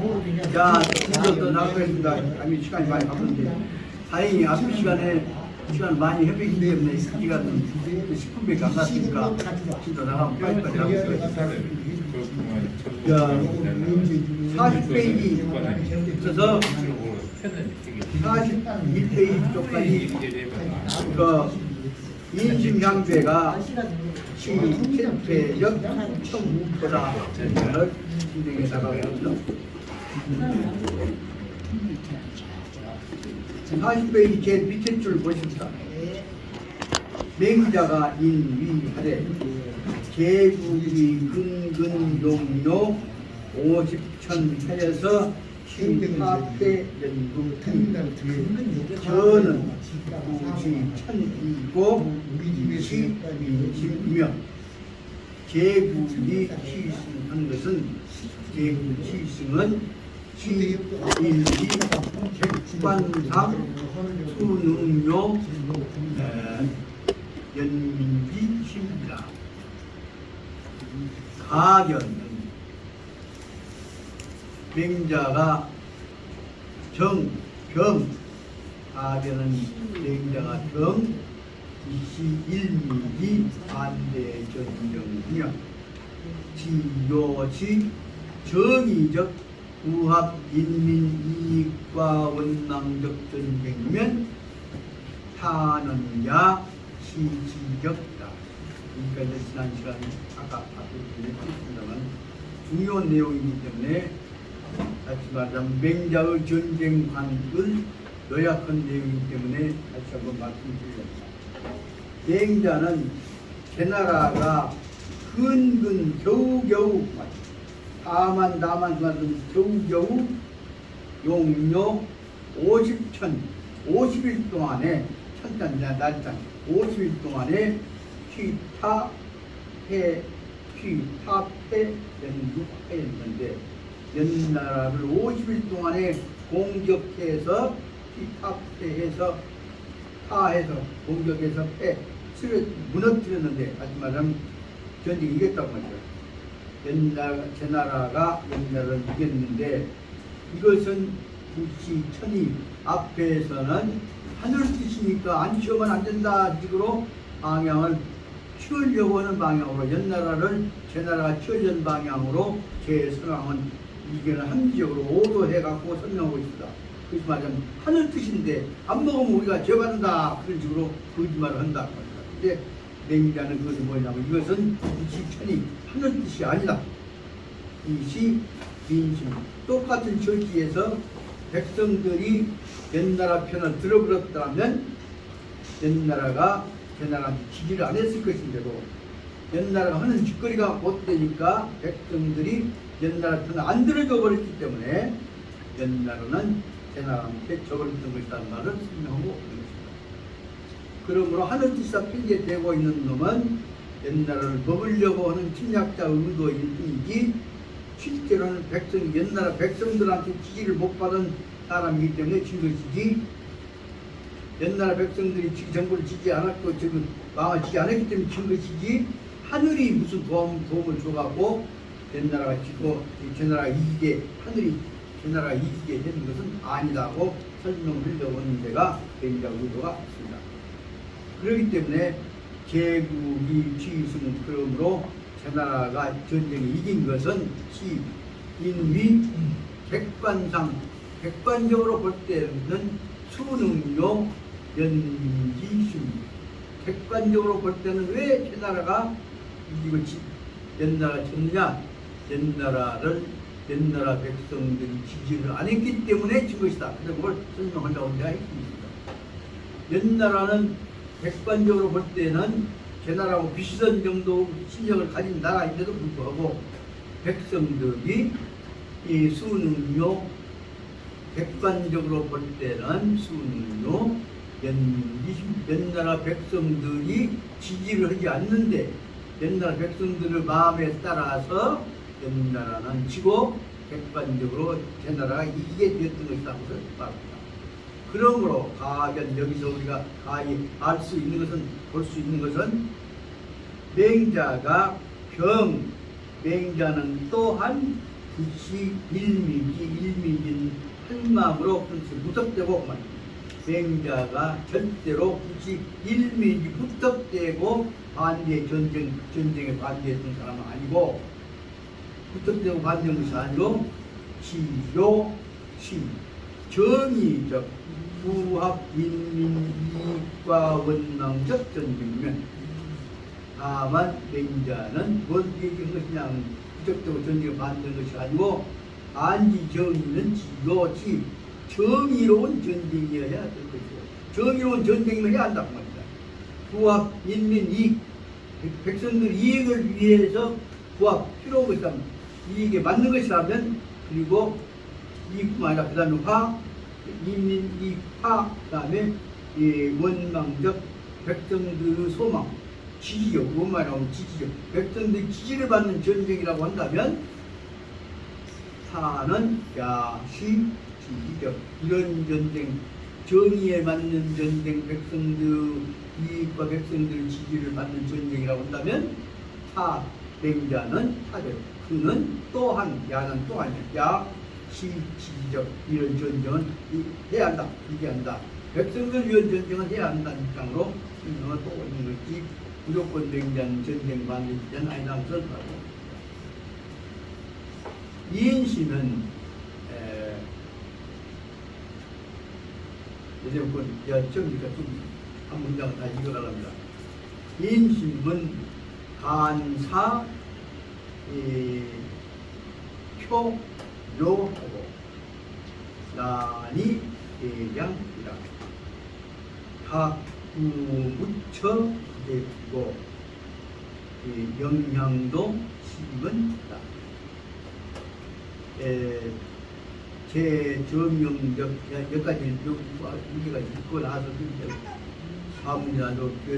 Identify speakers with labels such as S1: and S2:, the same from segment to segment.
S1: 자, 드디어 나가겠습니다. 아니 시간이 많이 바쁜데 다행히 앞 시간에 시간 많이 협의기 때문에 이 시간은 10분밖에 안 났으니까 진짜 나가면 뼈까지 나올 수가 있어요. 자, 40페이지 있어서 41페이지 쪽까지 그 인심향배가 시체적 청구보다 진행해 나가겠습니다. 40페이지 제 밑에 줄 보십시다. 맹자가 인위하되 제국이 근근용료 50천 하여서 시합대 연구팀 저는 구시 천이고 시민심이며 제국이 시승한 것은 제국 시승은 시일기 객관상 수능료 연민지심이다. 가견은 맹자가 정, 병, 가견은 맹자가 정, 시일미기 반대전정이며 지요시 정의적 우합 인민이익과 원망적 전쟁이면 타는야 시지적이다. 그러니까 이제 지난 시간에 아까 말씀드렸습니다만 중요한 내용이기 때문에 다시 말하자면 맹자의 전쟁관을 요약한 내용이기 때문에 다시 한번 말씀드리겠습니다. 맹자는 제나라가 근근 겨우겨우 다만 겨우겨우 용료 50천 50일 동안에 천단이나 날단 50일 동안에 취탑해 연구했는데 연나라를 50일 동안에 공격해서 취탑해해서 타해서 공격해서 무너뜨렸는데 다시 말하면 전쟁이 이겼다고 말이죠. 제나라가 연나라를 이겼는데 이것은 구시 천이 앞에서는 하늘 뜻이니까 안 치우면 안 된다 식으로 방향을 치우려고 하는 방향으로 연나라를 제나라가 치우려는 방향으로 제 선왕은 이견을 합리적으로 오도해 갖고 설명하고 있습니다. 그래서 말하자면 하늘 뜻인데 안 먹으면 우리가 죄받는다 그런 식으로 거짓말을 한다. 근데 맹자는 그것이 뭐냐면 이것은 구시천이 하늘 뜻이 아니다. 이시 민심 똑같은 절기에서 백성들이 옛나라 편을 들어버렸다면 옛나라가 제나라한테 지지를 안 했을 것인데도 옛나라가 하는 짓거리가 못 되니까 백성들이 옛나라 편을 안 들어줘 버렸기 때문에 옛나라는 제나라한테 져버렸던 것이라는 말을 설명하고 있습니다. 그러므로 하늘 뜻이 편제되고 있는 놈은 옛나라를 먹으려고 하는 침략자 의도일 뿐이지 실제로는 옛나라 백성들한테 지지를 못 받은 사람이기 때문에 진 것이지 옛나라 백성들이 정부를 지지 않았고 지금 망하지 않았기 때문에 진 것이지 하늘이 무슨 도움을 줘갖고 옛나라가 지고 제나라가 이기게 하늘이 제나라가 이기게 되는 것은 아니다고 설명을 하려고 하는 데가 맹자 의도가 있습니다. 그렇기 때문에 제국이 취승 그러므로 제나라가 전쟁에 이긴 것은 시인위 객관적으로 볼 때는 수능료 연기심 객관적으로 볼 때는 왜 제나라가 이기고 옛나라가 졌느냐 옛나라 백성들이 지지를 안 했기 때문에 진 것이다. 그래서 그걸 설명하려고 내가 했습니다. 옛나라는 객관적으로 볼 때는 제나라하고 비슷한 정도 실력을 가진 나라인데도 불구하고 백성들이 이 수능료 객관적으로 볼 때는 수능료 옛나라 백성들이 지지를 하지 않는데 옛나라 백성들의 마음에 따라서 옛나라는 지고 객관적으로 제나라가 이기게 되었던 것이라고 말합니다. 그러므로 가변 여기서 우리가 가히 알 수 있는 것은 볼 수 있는 것은 맹자가 맹자는 또한 불시 일미인 한 마음으로 그렇지 무턱대고 맹자가 절대로 불시 일미지 무턱대고 전쟁에 반대했던 사람은 아니고 무턱대고 반대한 것이 아니고 지요 심 정의적 부합 인민 이익과 원망적 전쟁이면 다만 맹자는 뭘 얘기한 것이냐 무턱대고 전쟁에 반대한 것이 아니고 안지 정의는 지요지 정의로운 전쟁이어야 될 것이고 정의로운 전쟁이면 해야 한다고 말입니다. 부합 인민 이익 백성들 이익을 위해서 부합 필요한 것이라면 이익에 맞는 것이라면 그리고 이익뿐만 아니라 그 다음에 인민 이익 그 다음에 원망적 백성들의 소망 지지력 원만하면 지지력 백성들이 지지를 받는 전쟁이라고 한다면 사는 야시 지지력 이런 전쟁 정의에 맞는 전쟁 백성들 이익과 백성들 지지를 받는 전쟁이라고 한다면 맹자는 사절 그는 또한 야는 또한 야시 지지적 이런 전쟁은 해야 한다 이기한다 백성들 위한 전쟁은 해야 한다는 입장으로 설명을 하고 있는 것이 무조건 맹자는 전쟁 반대는 아니라고 설명하고 이인심은 요즘 처음이니까 한 문장을 다 읽어달랍니다. 인심은 간사 표요하고 난이 대량이다. 각무무처 되고 영향도 심은 다. 제 정명적 여기까지 여기가 읽고 나서 다음이라도 그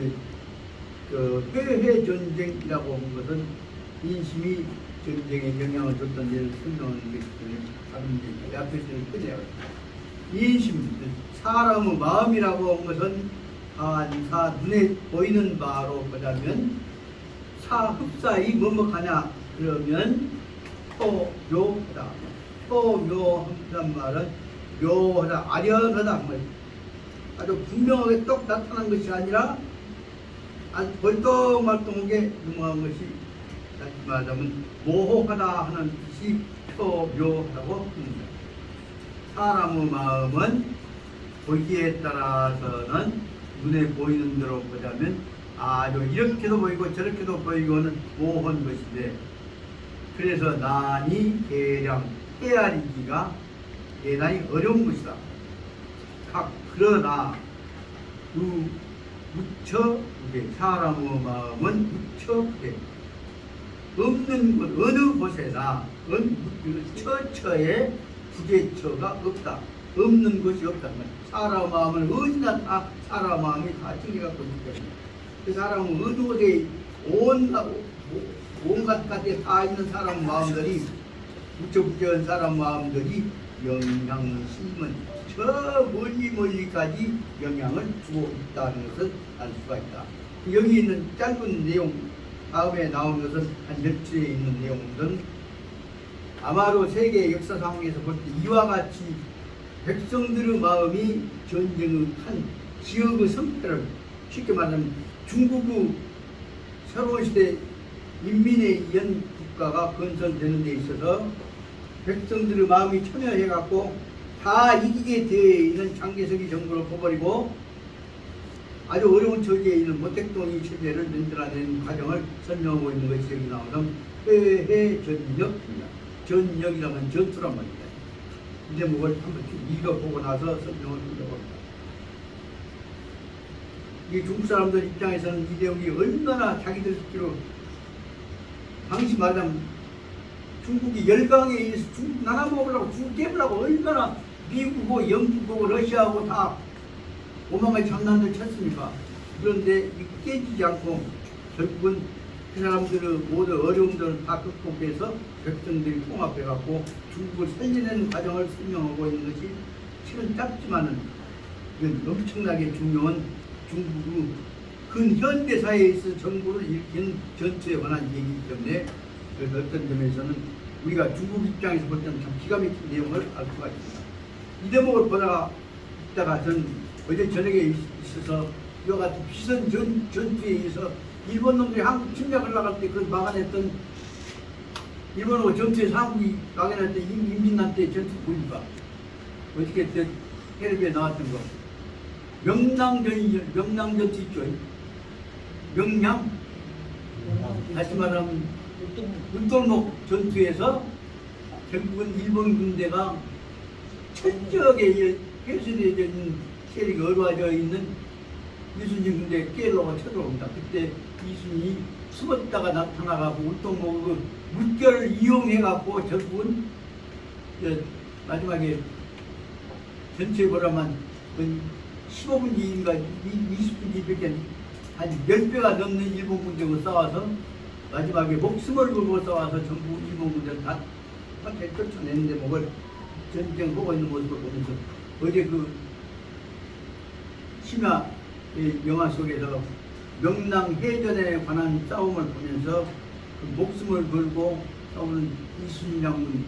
S1: 회해 전쟁이라고 한 것은 인심이 전쟁에 영향을 줬던 일을 설명하는 것이기 때문에 다른 얘기 앞에서는 끝내요. 인심 사람의 마음이라고 한 것은 사 눈에 보이는 바로 보자면 흡사히 뭐뭐하냐 그러면 토요하다. 토요한 말은 묘하다 아련하다 아주 분명하게 똑 나타난 것이 아니라 아주 벌떡말떡하게 넘어간 것이 다시 말하자면 모호하다 하는 뜻이 토묘하다고 합니다. 사람의 마음은 보기에 따라서는 눈에 보이는 대로 보자면 아주 이렇게도 보이고 저렇게도 보이고는 모호한 것인데 그래서 난이 대량 헤아리기가 대단히 어려운 것이다. 그러나 무척하게 사람의 마음은 무척하게 없는 곳 어느 곳에나 처처에 부재처가 없다. 없는 것이 없다. 사람 마음은 어디나 다 사람 마음이 다 챙겨갖고 있기 때문에 그 사람은 어느 곳에 온갖 가지에 다 있는 사람 마음들이 무척부재한 사람 마음들이 영향을 심은 저 멀리까지 영향을 주고 있다는 것을 알 수가 있다. 여기 있는 짧은 내용 다음에 나온 것은 한 몇 줄에 있는 내용들은 아마도 세계 역사상에서 볼 때 이와 같이 백성들의 마음이 전쟁의 한 지역의 성패를 쉽게 말하면 중국의 새로운 시대 인민에 의한 국가가 건설되는 데 있어서 백성들의 마음이 참여해갖고 다 이기게 되어 있는 장개석이 정부를 퍼버리고 아주 어려운 처지에 있는 모택동이 체제를 만들어내는 과정을 설명하고 있는 것이 여기 나오는 회전역입니다. 전역이라면 전투란 말입니다. 이 제목을 한번 읽어보고 나서 설명을 하려고 합니다. 이 중국 사람들 입장에서는 이 내용이 얼마나 자기들 듣기로 당시 말하자면 중국이 열강에 의해서 중국 나라 먹으려고 중국 깨부려고 얼마나 미국하고 영국하고 러시아하고 다 오만가지 장난을 쳤습니까? 그런데 깨지지 않고 결국은 그 사람들의 모든 어려움들을 다 극복해서 백성들이 통합해갖고 중국을 살려내는 과정을 설명하고 있는 것이 실은 짧지만은 이건 엄청나게 중요한 중국의 근현대사에 있어 정부를 일으킨 전투에 관한 얘기이기 때문에 그래서 어떤 점에서는 우리가 중국 입장에서 볼 때는 참 기가 막힌 내용을 알 수가 있습니다. 이 대목을 보다가 있다가 전 어제 저녁에 있어서 이와 같은 비선 전투에 의해서 일본 놈들이 한국 침략을 나갈 때 그걸 막아냈던 일본하고 전투에서 한국이 막아냈던 임진란 때 전투 보니까 어떻게 텔레비에 나왔던 거 명량전투 있죠. 명량 다시 말하면 울동록 전투에서 결국은 일본 군대가 철저하게 폐쇄되어 있는 세력이 어루와져 있는 이순신 군대 깨러가 쳐들어옵니다. 그때 이순이 숨었다가 나타나가고 울동록 물결을 이용해갖고 결국은 마지막에 전체 보라만 15분 뒤인가 20분 뒤밖에 한 10배가 넘는 일본 군대고 싸워서 마지막에 목숨을 걸고 싸워서 전부 일본 군대를 다 쫓아내는데 목을 전쟁 보고 있는 모습을 보면서 어제 그 심야 영화 속에서 명랑해전에 관한 싸움을 보면서 그 목숨을 걸고 싸우는 이순신 장군,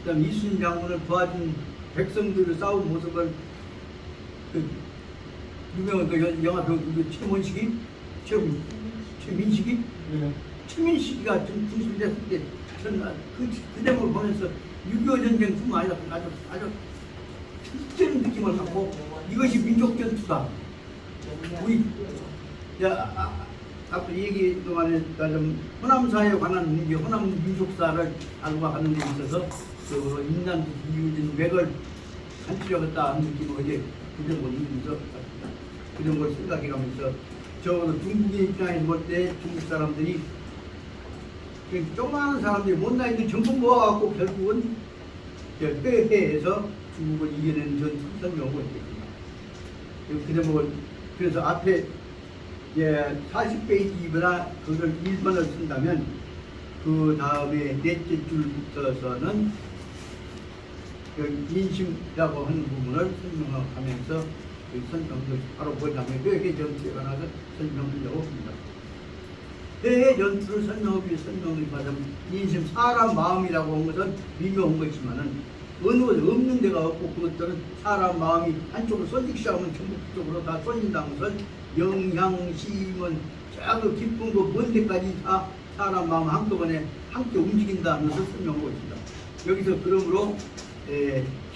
S1: 그 다음 이순신 장군을 도와준 백성들의 싸운 모습을 그 유명한 그 영화 배우 최민식이 최민식이가 좀 중심이 됐을 때 저는 그 대목을 보면서 6.25 전쟁뿐만 아니라 아주 특별한 느낌을 갖고 이것이 민족 전투다. 우리 앞으로 얘기 동안에 좀 호남사에 관한 문제, 호남 민족사를 알고 가는 데 있어서 그 인난 이유진 맥을 간추려겠다 하는 느낌을 어제 그런 걸 읽으면서 그런 걸 생각해가면서 적어도 중국의 입장에서 볼 때 중국 사람들이 조그마한 사람들이 못나 있는 전부 모아갖고 결국은 회해에서 중국을 이겨내는 전투 설명하고 있습니다. 그 대목을 그래서 앞에 40페이지보다 그걸 1번을 쓴다면 그 다음에 넷째 줄부터서는 인심이라고 하는 부분을 설명하면서 설명을 바로 보자면 회해 전투에 관해서 설명하려고 합니다. 회해 전투를 설명하기 위해 설명을 받으면 인심 사람 마음이라고 한 것은 미묘한 것이지만은 어느 없는 데가 없고 그것들은 사람 마음이 한쪽으로 쏠리기 시작하면 전부 그쪽으로 다 쏠린다는 것을 영향심은 저 깊은 거 먼 데까지 다 사람 마음 한꺼번에 함께 움직인다는 것을 설명하고 있습니다. 여기서 그러므로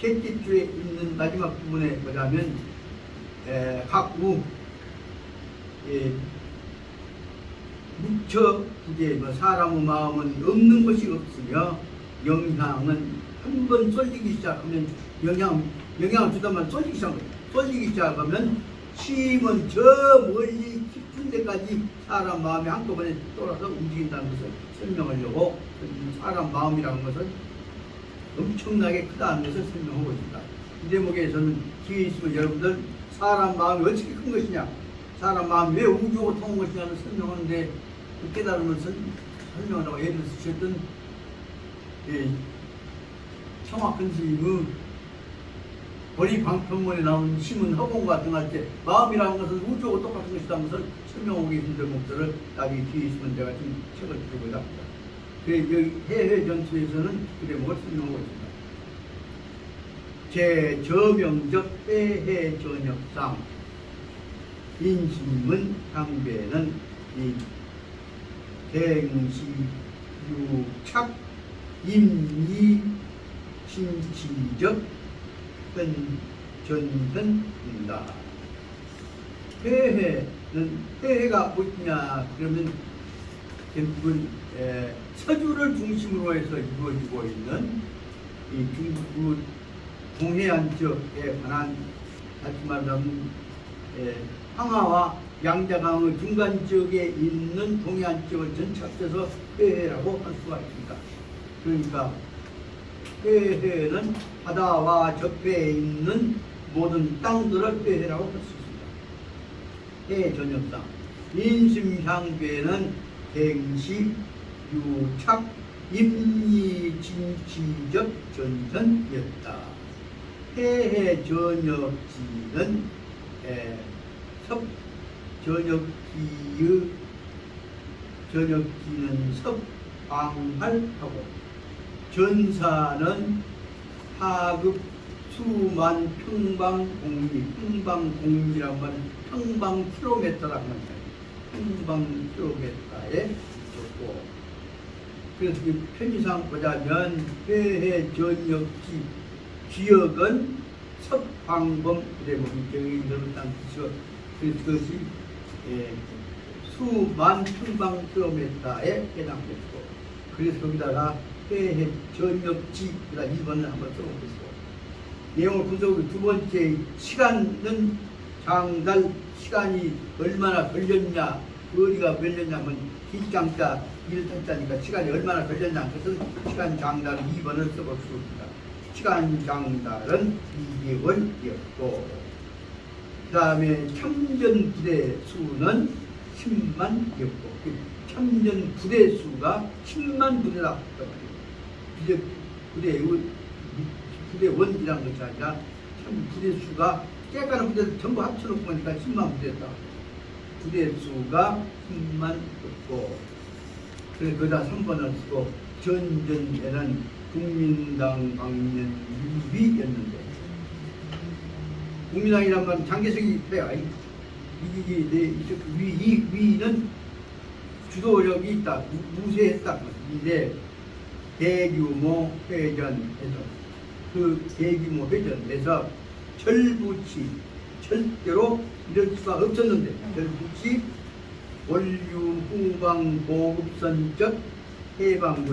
S1: 셋째 줄에 있는 마지막 부분에 보자면 각우 묵처 부재 사람의 마음은 없는 것이 없으며 영향은 한 번 쏠리기 시작하면 영향을 주다만 쏠리기 시작하면 심은 저 멀리 깊은 데까지 사람 마음이 한꺼번에 돌아서 움직인다는 것을 설명하려고 사람 마음이라는 것은 엄청나게 크다는 것을 설명하고 있습니다. 이 대목에서는 뒤에 있으면 여러분들 사람 마음이 어떻게 큰 것이냐, 사람 마음이 왜 우주고 통한 것이냐를 설명하는데 그 깨달음을 설명하라고 예를 쓰셨던 청학근 스님의 보리 방편문에 나온 심은 허공과 등할 때 마음이라는 것은 우주하고 똑같은 것이라는 것을 설명하고 계신 대목들을 나중에 뒤에 있으면 제가 좀 책을 들고 합니다. 여기 해외 전투에서는 그 대목을 설명하고 있습니다. 제 저명적 회해 전역상 인심은 향배는 이 갱시 유착 임이 신치적 전선입니다. 회해가 뭐냐 그러면 결국은 서주를 중심으로 해서 이루어지고 있는 이 중국 동해안 지역에 관한 다시 말하면 황하와 양자강의 중간 지역에 있는 동해안 지역을 전체 합쳐서 회해라고 할 수가 있습니다. 그러니까 회해는 바다와 접해에 있는 모든 땅들을 회해라고 할 수 있습니다. 해 전역상 인심향배는 갱시, 유착, 임리진치적 전선이었다. 해해 전역지는 섭 전역지는 섭방할하고 전사는 하급 수만 평방공리라고 하면 평방킬로미터라고 합니다. 평방킬로미터에 좋고, 그래서 이 편의상 보자면 회해 전역지 지역은 석황범 부대목이 정의를 땅 지역, 그래서 그것이 수만 평방킬로미터에 해당됐고, 그래서 거기다가 회해 전역지가 2번을 한번 써보겠습니다. 내용을 분석하고 두 번째, 시간은 장달 시간이 얼마나 걸렸냐, 거리가 걸렸냐면 기장자 1단자니까 시간이 얼마나 걸렸냐, 그것은 시간 장달은 2번을 써볼 수 있습니다. 시간 장달은 2개월이었고, 그 다음에 참전 부대 수는 10만이었고, 참전 부대 수가 10만 부대다. 부대원이라는 것이 아니라 참 부대 수가 깨끗한 부대를 전부 합쳐놓고 보니까 10만 부대였다. 부대 수가 10만이었고, 그래서 거기다 3번을 쓰고, 전전에는 국민당 방면 유비였는데, 국민당이란 말은 장개석이 돼요. 이 위는 주도력이 있다, 무쇠했다. 이제 대규모 회전에서, 그 대규모 회전에서 절부치, 절대로 이럴 수가 없었는데, 절부치 원류 후방 보급선적 해방군,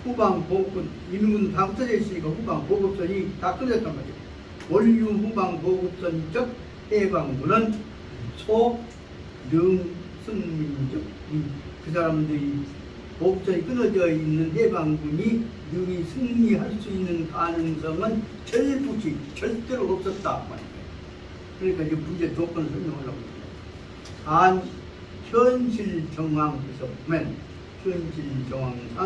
S1: 후방 보급선, 이민군 다 흩어져 있으니까 후방 보급선이 다 끊어졌단 말이에요. 원류 후방 보급선적 해방군은 소능승민적, 그 사람들이 보급선이 끊어져 있는 해방군이 능히 승리할 수 있는 가능성은 절부치, 절대로 없었다 말이에요. 그러니까 이제 문제 조건을 설명하려고 합니다. 현실 정황에서 보면, 현실 정황상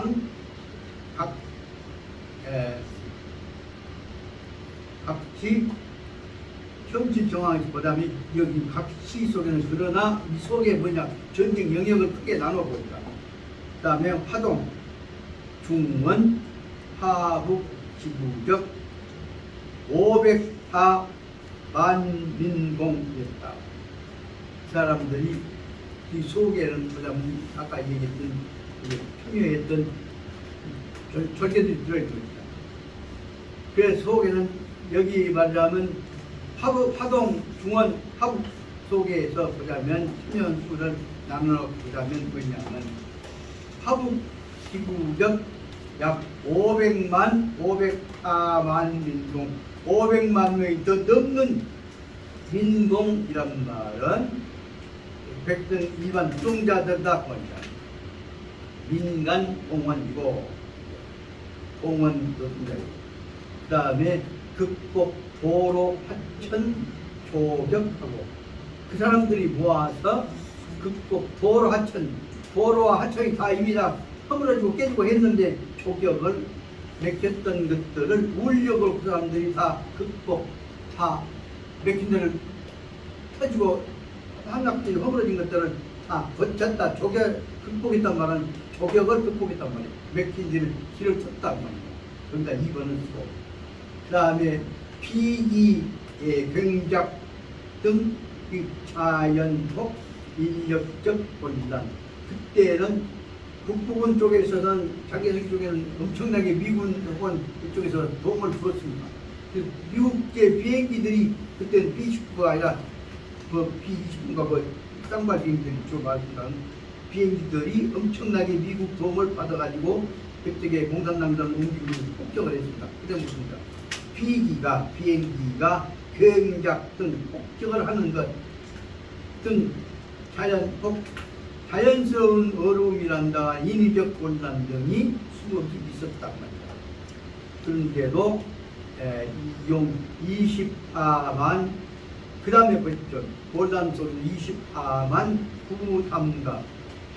S1: 각시 현실 정황에서 보자면 여기 각시 속에는, 그러나 이 속에 뭐냐, 전쟁 영역을 크게 나눠봅니다. 그 다음에 화동, 중원, 하북, 지구적 504 만민공이었다. 그 사람들이 이 속에는 보자면 아까 얘기했던 참여했던 절개들이 들어있습니다. 그 속에는 여기 말하자면 화동, 중원, 하북 속에서 보자면 참여수를 나눠 보자면 뭐냐면, 하북 지구적 약 504만 민공, 500만 명이 더 넘는 민공이란 말은 백성 일반 노동자들다 보니까 민간 공원이고, 공원 노동자이고, 그 다음에 극복 도로 하천 조격하고, 그 사람들이 모아서 극복 도로 하천, 도로와 하천이 다 이미 다 허물어지고 깨지고 했는데 조격을 맥혔던 것들을 울력으로 그 사람들이 다 극복, 다 맥힌 데를 터지고 한낙지 허물어진 것들을 다 버텼다. 조격 극복했단 말은 조격을 극복했단 말이에요. 맥힌 데를 길을 쳤단 말이에요. 그러니까 2번을 쓰고, 그 다음에 피기의 경작 등 자연적 인력적 혼란, 그때는 북부군 쪽에서는, 장개석 쪽에는 엄청나게 미군 혹은 이쪽에서 도움을 주었습니다. 미국계 비행기들이 그때는 B-19가 아니라 B-29인가 쌍발 비행기들이 좀 말씀한 비행기들이 엄청나게 미국 도움을 받아가지고 그쪽에 공산당들을 옮기고 폭격을 했습니다. 그때 무슨입니까? 비행기가 경작 등 폭격을 하는 것 등 자연스러운 어려움이란다, 인위적 혼란 등이 수없이 있었단 말이다. 그런데도 이용 24만, 그 다음에 보십시오. 볼단 소리 24만 부담가,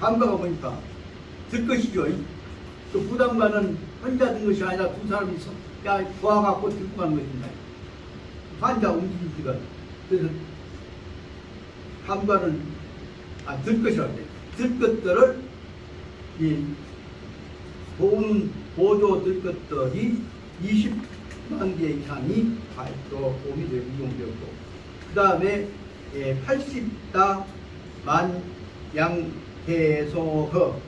S1: 담가가 보니까 들 것이죠. 그 부담가는 혼자 든 것이 아니라 두 사람이 도와갖고 들고 가는 것입니다. 환자 움직이기가. 그래서 담가는 들 것이라고 해요. 들 것들을 도는 보조될 것들이 20만 개 이상이 또 도움이 되고 이용되었고, 그 다음에 80다 만양대소허.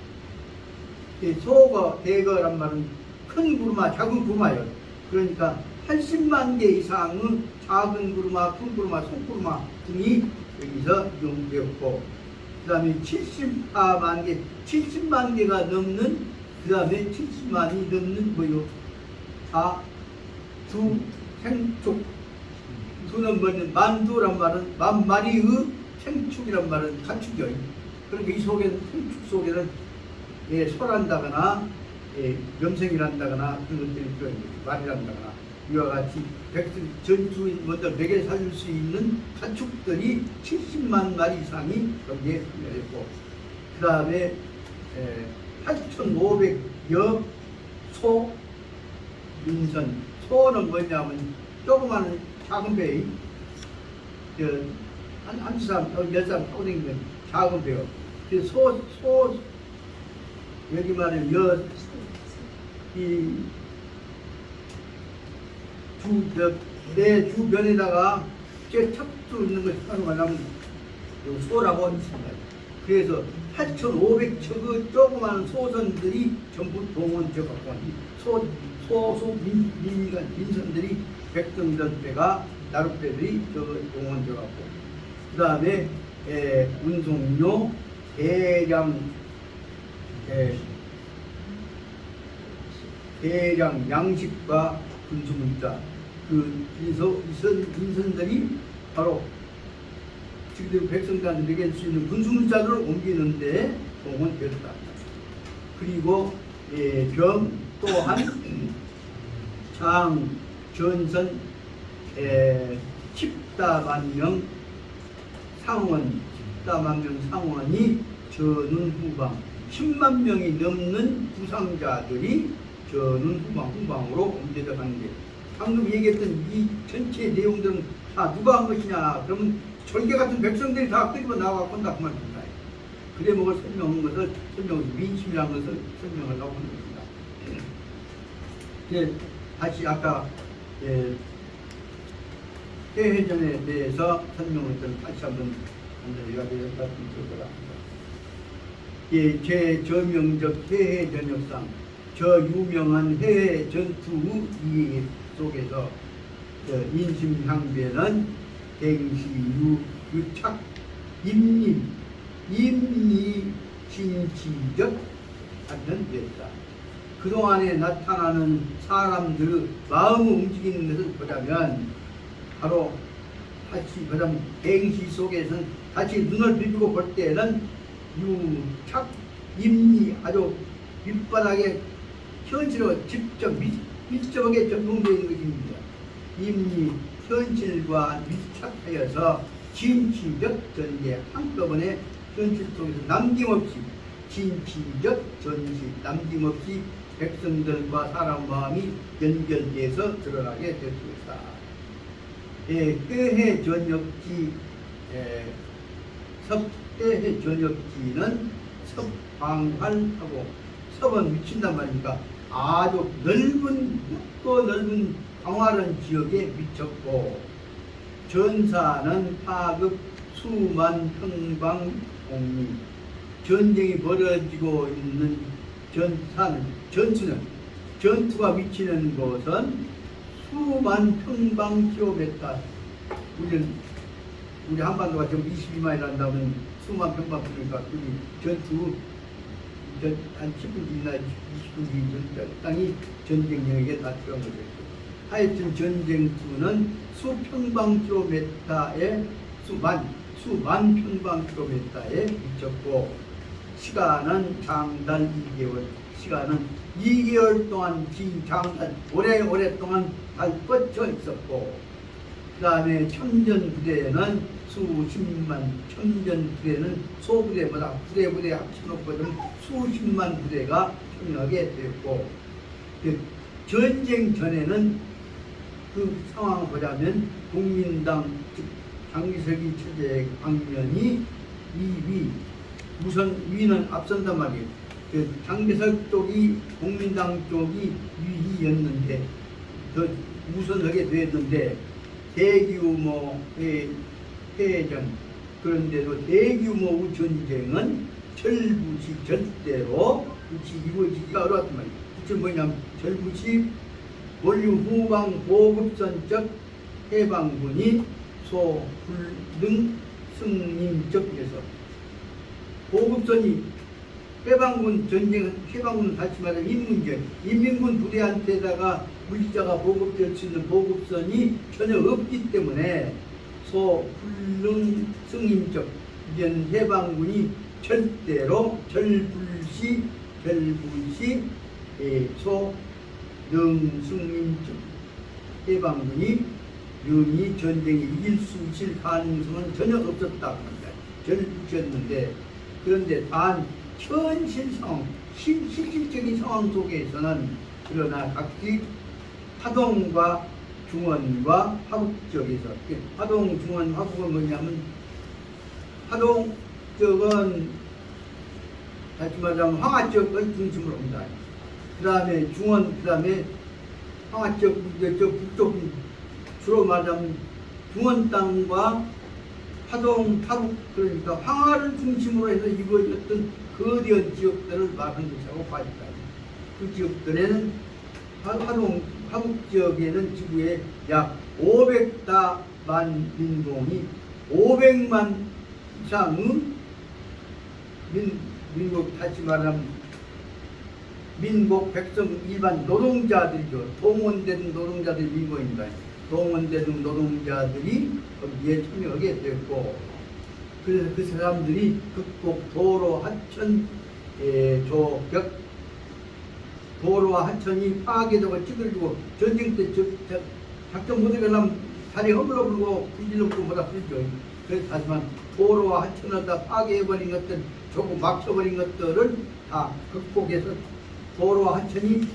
S1: 소가 대거란 말은 큰 구루마, 작은 구루마예요. 그러니까 80만 개 이상의 작은 구루마, 큰 구루마, 손구루마 등이 여기서 이용되었고, 그 다음에 74만 개, 70만 개가 넘는, 그 다음에 70만이 넘는 뭐요? 두 생축. 두는 뭐는 만두란 말은 만마리의 생축이란 말은 가축이요. 그러니까 이 속에는, 생축 속에는 소란다거나 명생이란다거나 그런 것들이 말이란다거나 이와 같이 전투인 먼저 먹여 살릴 수 있는 가축들이 70만 마리 이상이 거기에含려있고, 그 다음에 8,500여 소 민선. 소는 뭐냐면 조그마한 작은 배, 한 사람, 10사람 타고 다니는 작은 배요. 여기 말하면 내 주변에다가 제 척수 있는 것을 사용하려면 소라고 했습니다. 그래서 8,500척의 조그마한 소선들이 전부 동원되어갖고 민선들이 백성들배가 나룻배들이 동원되어갖고, 그 다음에 운송료 대량 양식과 군수문자, 그 인선들이 바로 지금 백성들한테 먹일 수 있는 군수문자를 옮기는데 동원되었다. 그리고 병 또한 장, 전선 10다 만명 상원, 10다 만명 상원이 전운 후방, 10만 명이 넘는 부상자들이 전운 후방으로 옮겨져 가는 게, 방금 얘기했던 이 전체 내용들은 다 누가 한 것이냐? 그러면 절개 같은 백성들이 다 끄집어 나와서 한다 그 말입니다. 그래 먹을 설명한 것을 민심이라는 것을 설명하려고 하는 것입니다. 이제 다시 아까 해해전에 대해서 설명을 좀 다시 한번 우리가 될 것 같습니다. 제 저명적 해해전역상 저 유명한 해해 전투 이 속에서 인심향배는 갱시 유착 임리 진치적 발전됐다. 그동안에 나타나는 사람들의 마음을 움직이는 것을 보자면 바로 같이 그다음 갱시 속에서는 같이 눈을 비비고 볼 때는 유착 임리 아주 밑바닥에 현실로 직접 밀접하게 적용되어 있는 것입니다. 임리 현실과 밀착하여서 진취적 전개 한꺼번에 현실 속에서 남김없이 진취적 전시 남김없이 백성들과 사람 마음이 연결돼서 드러나게 됐습니다. 꾀해 전역지 섭대해 전역지는 섭방활하고 섭은 미친단 말입니까? 아주 높고 넓은 광활한 지역에 미쳤고, 전사는 파급 수만 평방 공리, 전쟁이 벌어지고 있는 전투가 미치는 곳은 수만 평방킬로미터. 우리 한반도가 지금 22마일이란다면 수만 평방킬로미터. 전투 한 10분 뒤나 20분 뒤 땅이 전쟁 영역에 다 들어간 거죠. 하여튼 전쟁투는 수평방킬로미터에 수만 평방킬로미터에 미쳤고, 시간은 장달 2개월, 시간은 2개월 동안 장달 오랫동안 잘 뻗쳐 있었고, 그 다음에 청전부대는 수십만, 청전부대는 소부대보다 부대 합쳐놓고는 수십만 부대가 참여하게 되었고, 전쟁 전에는 그 상황을 보자면 국민당 즉 장기석이 체제의 강연이 우선 위는 앞선단 말이에요. 그 장개석 쪽이 국민당 쪽이 유리였는데 더 우선하게 됐는데 대규모 해전 그런데도 대규모 전쟁은 절부시 절대로 이루어지기가 어려웠단 말이에요. 그게 뭐냐면 절부시 원류 후방 보급선적 해방군이 소불능 승림적에서 보급선이 해방군 전쟁 해방군 다시 말하면 인민군 부대한테다가 물자가 보급될 수 있는 보급선이 전혀 없기 때문에 소불능 승림적 이전 해방군이 절대로 절불시 소능승림적 해방군이 윤이 전쟁에 이길 수 있을 가능성은 전혀 없었다고 합니다. 절부시였는데 그런데 단 현실 상황, 실질적인 상황 속에서는 그러나 각기 하동과 중원과 화북 지역에서 하동, 중원, 화북은 뭐냐면 하동 지역은 다시 말하면 황하 지역을 중심으로 합니다. 그 다음에 중원, 그 다음에 황하 지역, 북쪽 주로 말하면 중원 땅과 하동, 화북 그러니까 황하를 중심으로 해서 이루어졌던 거대한 지역들을 말하는 것이라고 봐야겠다. 그 지역들에는 하동, 화북 지역에는 지구에 약 500만 민동이 500만 이상의 민국 다시 말하면 민복 백성 일반 노동자들이죠. 동원된 노동자들이 민국입니다. 동원된 노동자들이 거기에 참여하게 됐고 그래서 그 사람들이 극복 도로 하천 조벽 도로와 하천이 파괴되고 찌그러지고 전쟁 때 작전 못하게 하면 다리 허물어버리고 부질러버리고 뭐라 그러죠. 그래서 하지만 도로와 하천을 다 파괴해버린 것들 조금 막혀버린 것들을 다 극복해서 도로와 하천이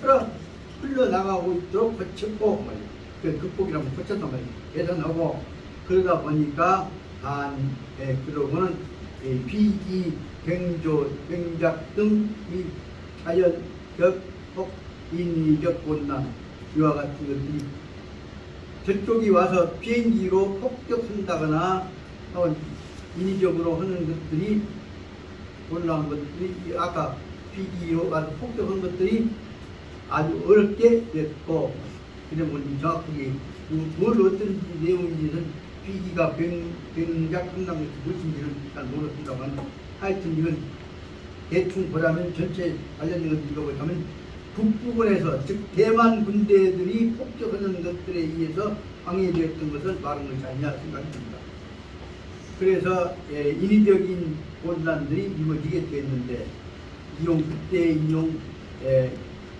S1: 흘러나가고 있도록 거쳤고 말이에요. 그 극복이라면 거쳤단 말이에요. 개선하고 그러다 보니까 그러고는 비기, 갱조, 갱작 등 이 자연적, 인위적 원난 이와 같은 것들이 저쪽이 와서 비행기로 폭격한다거나 인위적으로 하는 것들이 올라온 것들이 아까 비기로 가서 폭격한 것들이 아주 어렵게 됐고 그러면 정확하게 뭘 어떤 내용인지는 비기가 병작한다는 것이 무엇인지는 잘 모르겠다고 하는데 하여튼 이건 대충 보자면 전체 관련된 것을 읽어보자면 북부근에서 즉 대만 군대들이 폭격하는 것들에 의해서 방해되었던 것을 말한 것이 아니냐 생각이 듭니다. 그래서 인위적인 혼란들이 이루어지게 됐는데 그때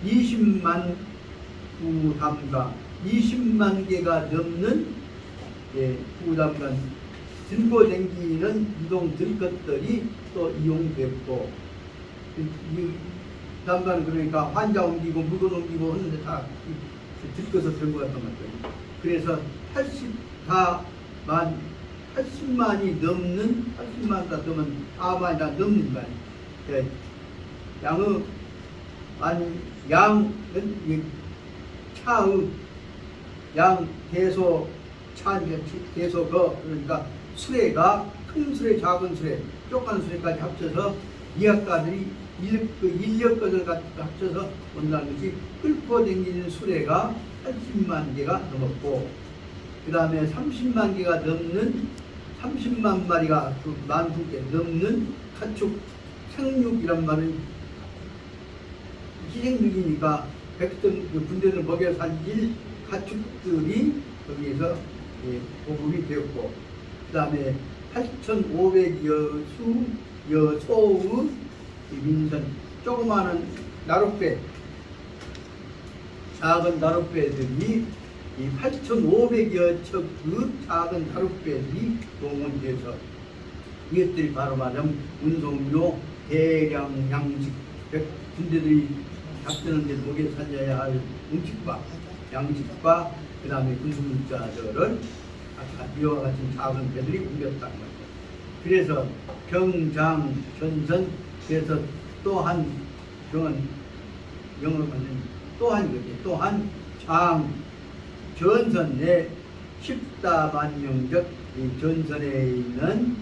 S1: 20만 부담가 20만 개가 넘는 부담가 들고 다니는 이동 들것들이 또 이용됐고 부담가는 그러니까 환자 옮기고 물건 옮기고 하는데 다 들것을 들고 갔단 말이에요. 그래서 80만이 넘는 80만가 넘은 4만이 다 넘는 거예요. 양은 차의 양 대소 대소거 그러니까 수레가 큰 수레 작은 수레 조그만 수레까지 합쳐서 이학가들이 인력 것을 합쳐서 온다는 것이 끌고 다니는 수레가 80만 개가 넘었고 그 다음에 30만 개가 넘는 30만 마리가 그 12개 넘는 가축 생육이란 말은 희생육이니까 백성 군대를 먹여 살릴 가축들이 거기에서 보급이 되었고 그 다음에 8,500여 소의 민선 조그마한 나룻배 작은 나룻배들이 이 8,500여 척의 작은 나룻배들이 동원돼서 이것들이 바로 말하면 운송료 대량 양식 군대들이 작전을 먹여 살려야 할 음식과 양식과 그 다음에 군수물자들을 이와 같은 작은 배들이 옮겼단 말이에요. 그래서 병장, 전선, 그래서 또한 그건 영어로 하면 또한 또한 장 전선에 14만 명적 이 전선에 있는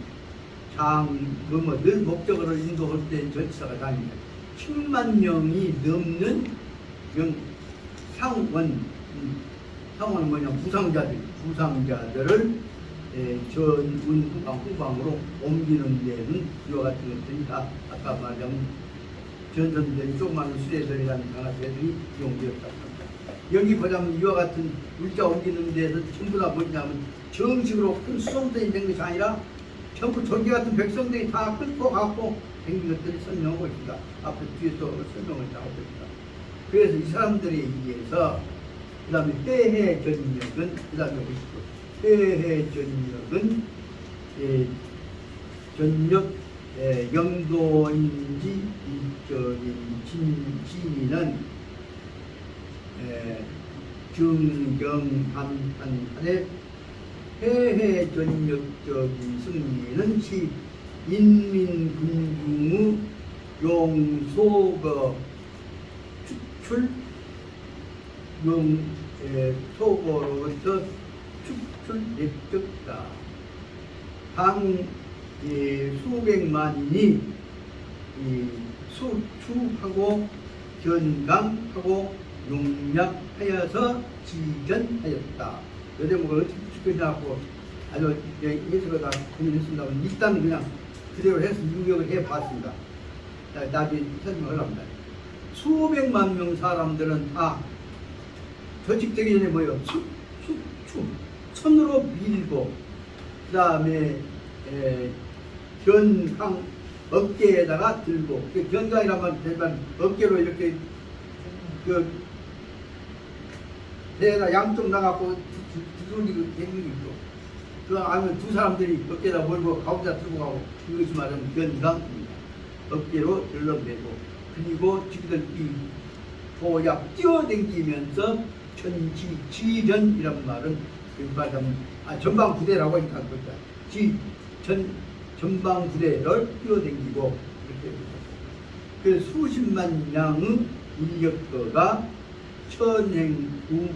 S1: 장범어들 목적으로 인도할 때 절차가 다닙니다. 10만 명이 넘는 상원은 뭐냐 부상자들을 전운 후방으로 옮기는 데는 이와 같은 것들이 다 아까 말한 전선들이 조그마한 수레들이라는 강화대들이 이용되었다고 합니다. 여기 보자면 이와 같은 물자 옮기는 데서 전부 다 뭐냐면 정식으로 큰 수송선이 된 것이 아니라 전부 전개 같은 백성들이 다 끌고 가고 댕긴 것들이 설명하고 있습니다. 앞에 뒤에서 설명을 하고 있습니다. 그래서 이 사람들에 의해서 그 다음에 회해 전력은 그 다음에 보시고 회해 전력은 전력 영도인지 이적인 진리는 증경한판에 회해 전력적인 승리는 시 인민군중의 용소거 추출 소거로부터 추출 냅적다. 당 수백만인이 수추하고 견강하고 용약하여서 지전하였다. 이 대목을 어떻게 추측하냐고 아주 해석을 다 고민했습니다만 일단 그냥 그대로 해서 유격을 해봤습니다. 나중에 설명을 합니다. 수백만 명 사람들은 다 조직되기 전에 뭐예요? 손으로 밀고 그 다음에 견강 어깨에다가 들고 견강이라면 대단 어깨로 이렇게 대가 양쪽 나가고 두들기고 댕기고 그 아니면 두 사람들이 어깨에다 몰고 가운데 들고 가고 이것이 말하면 견강입니다. 어깨로 들러매고 그리고 지그들이 도약 뛰어댕기면서 지전이란 말은 전방 부대라고 하니까 전방 부대를 뛰어댕기고 이렇게 그 수십만 양의 인력거가 천행구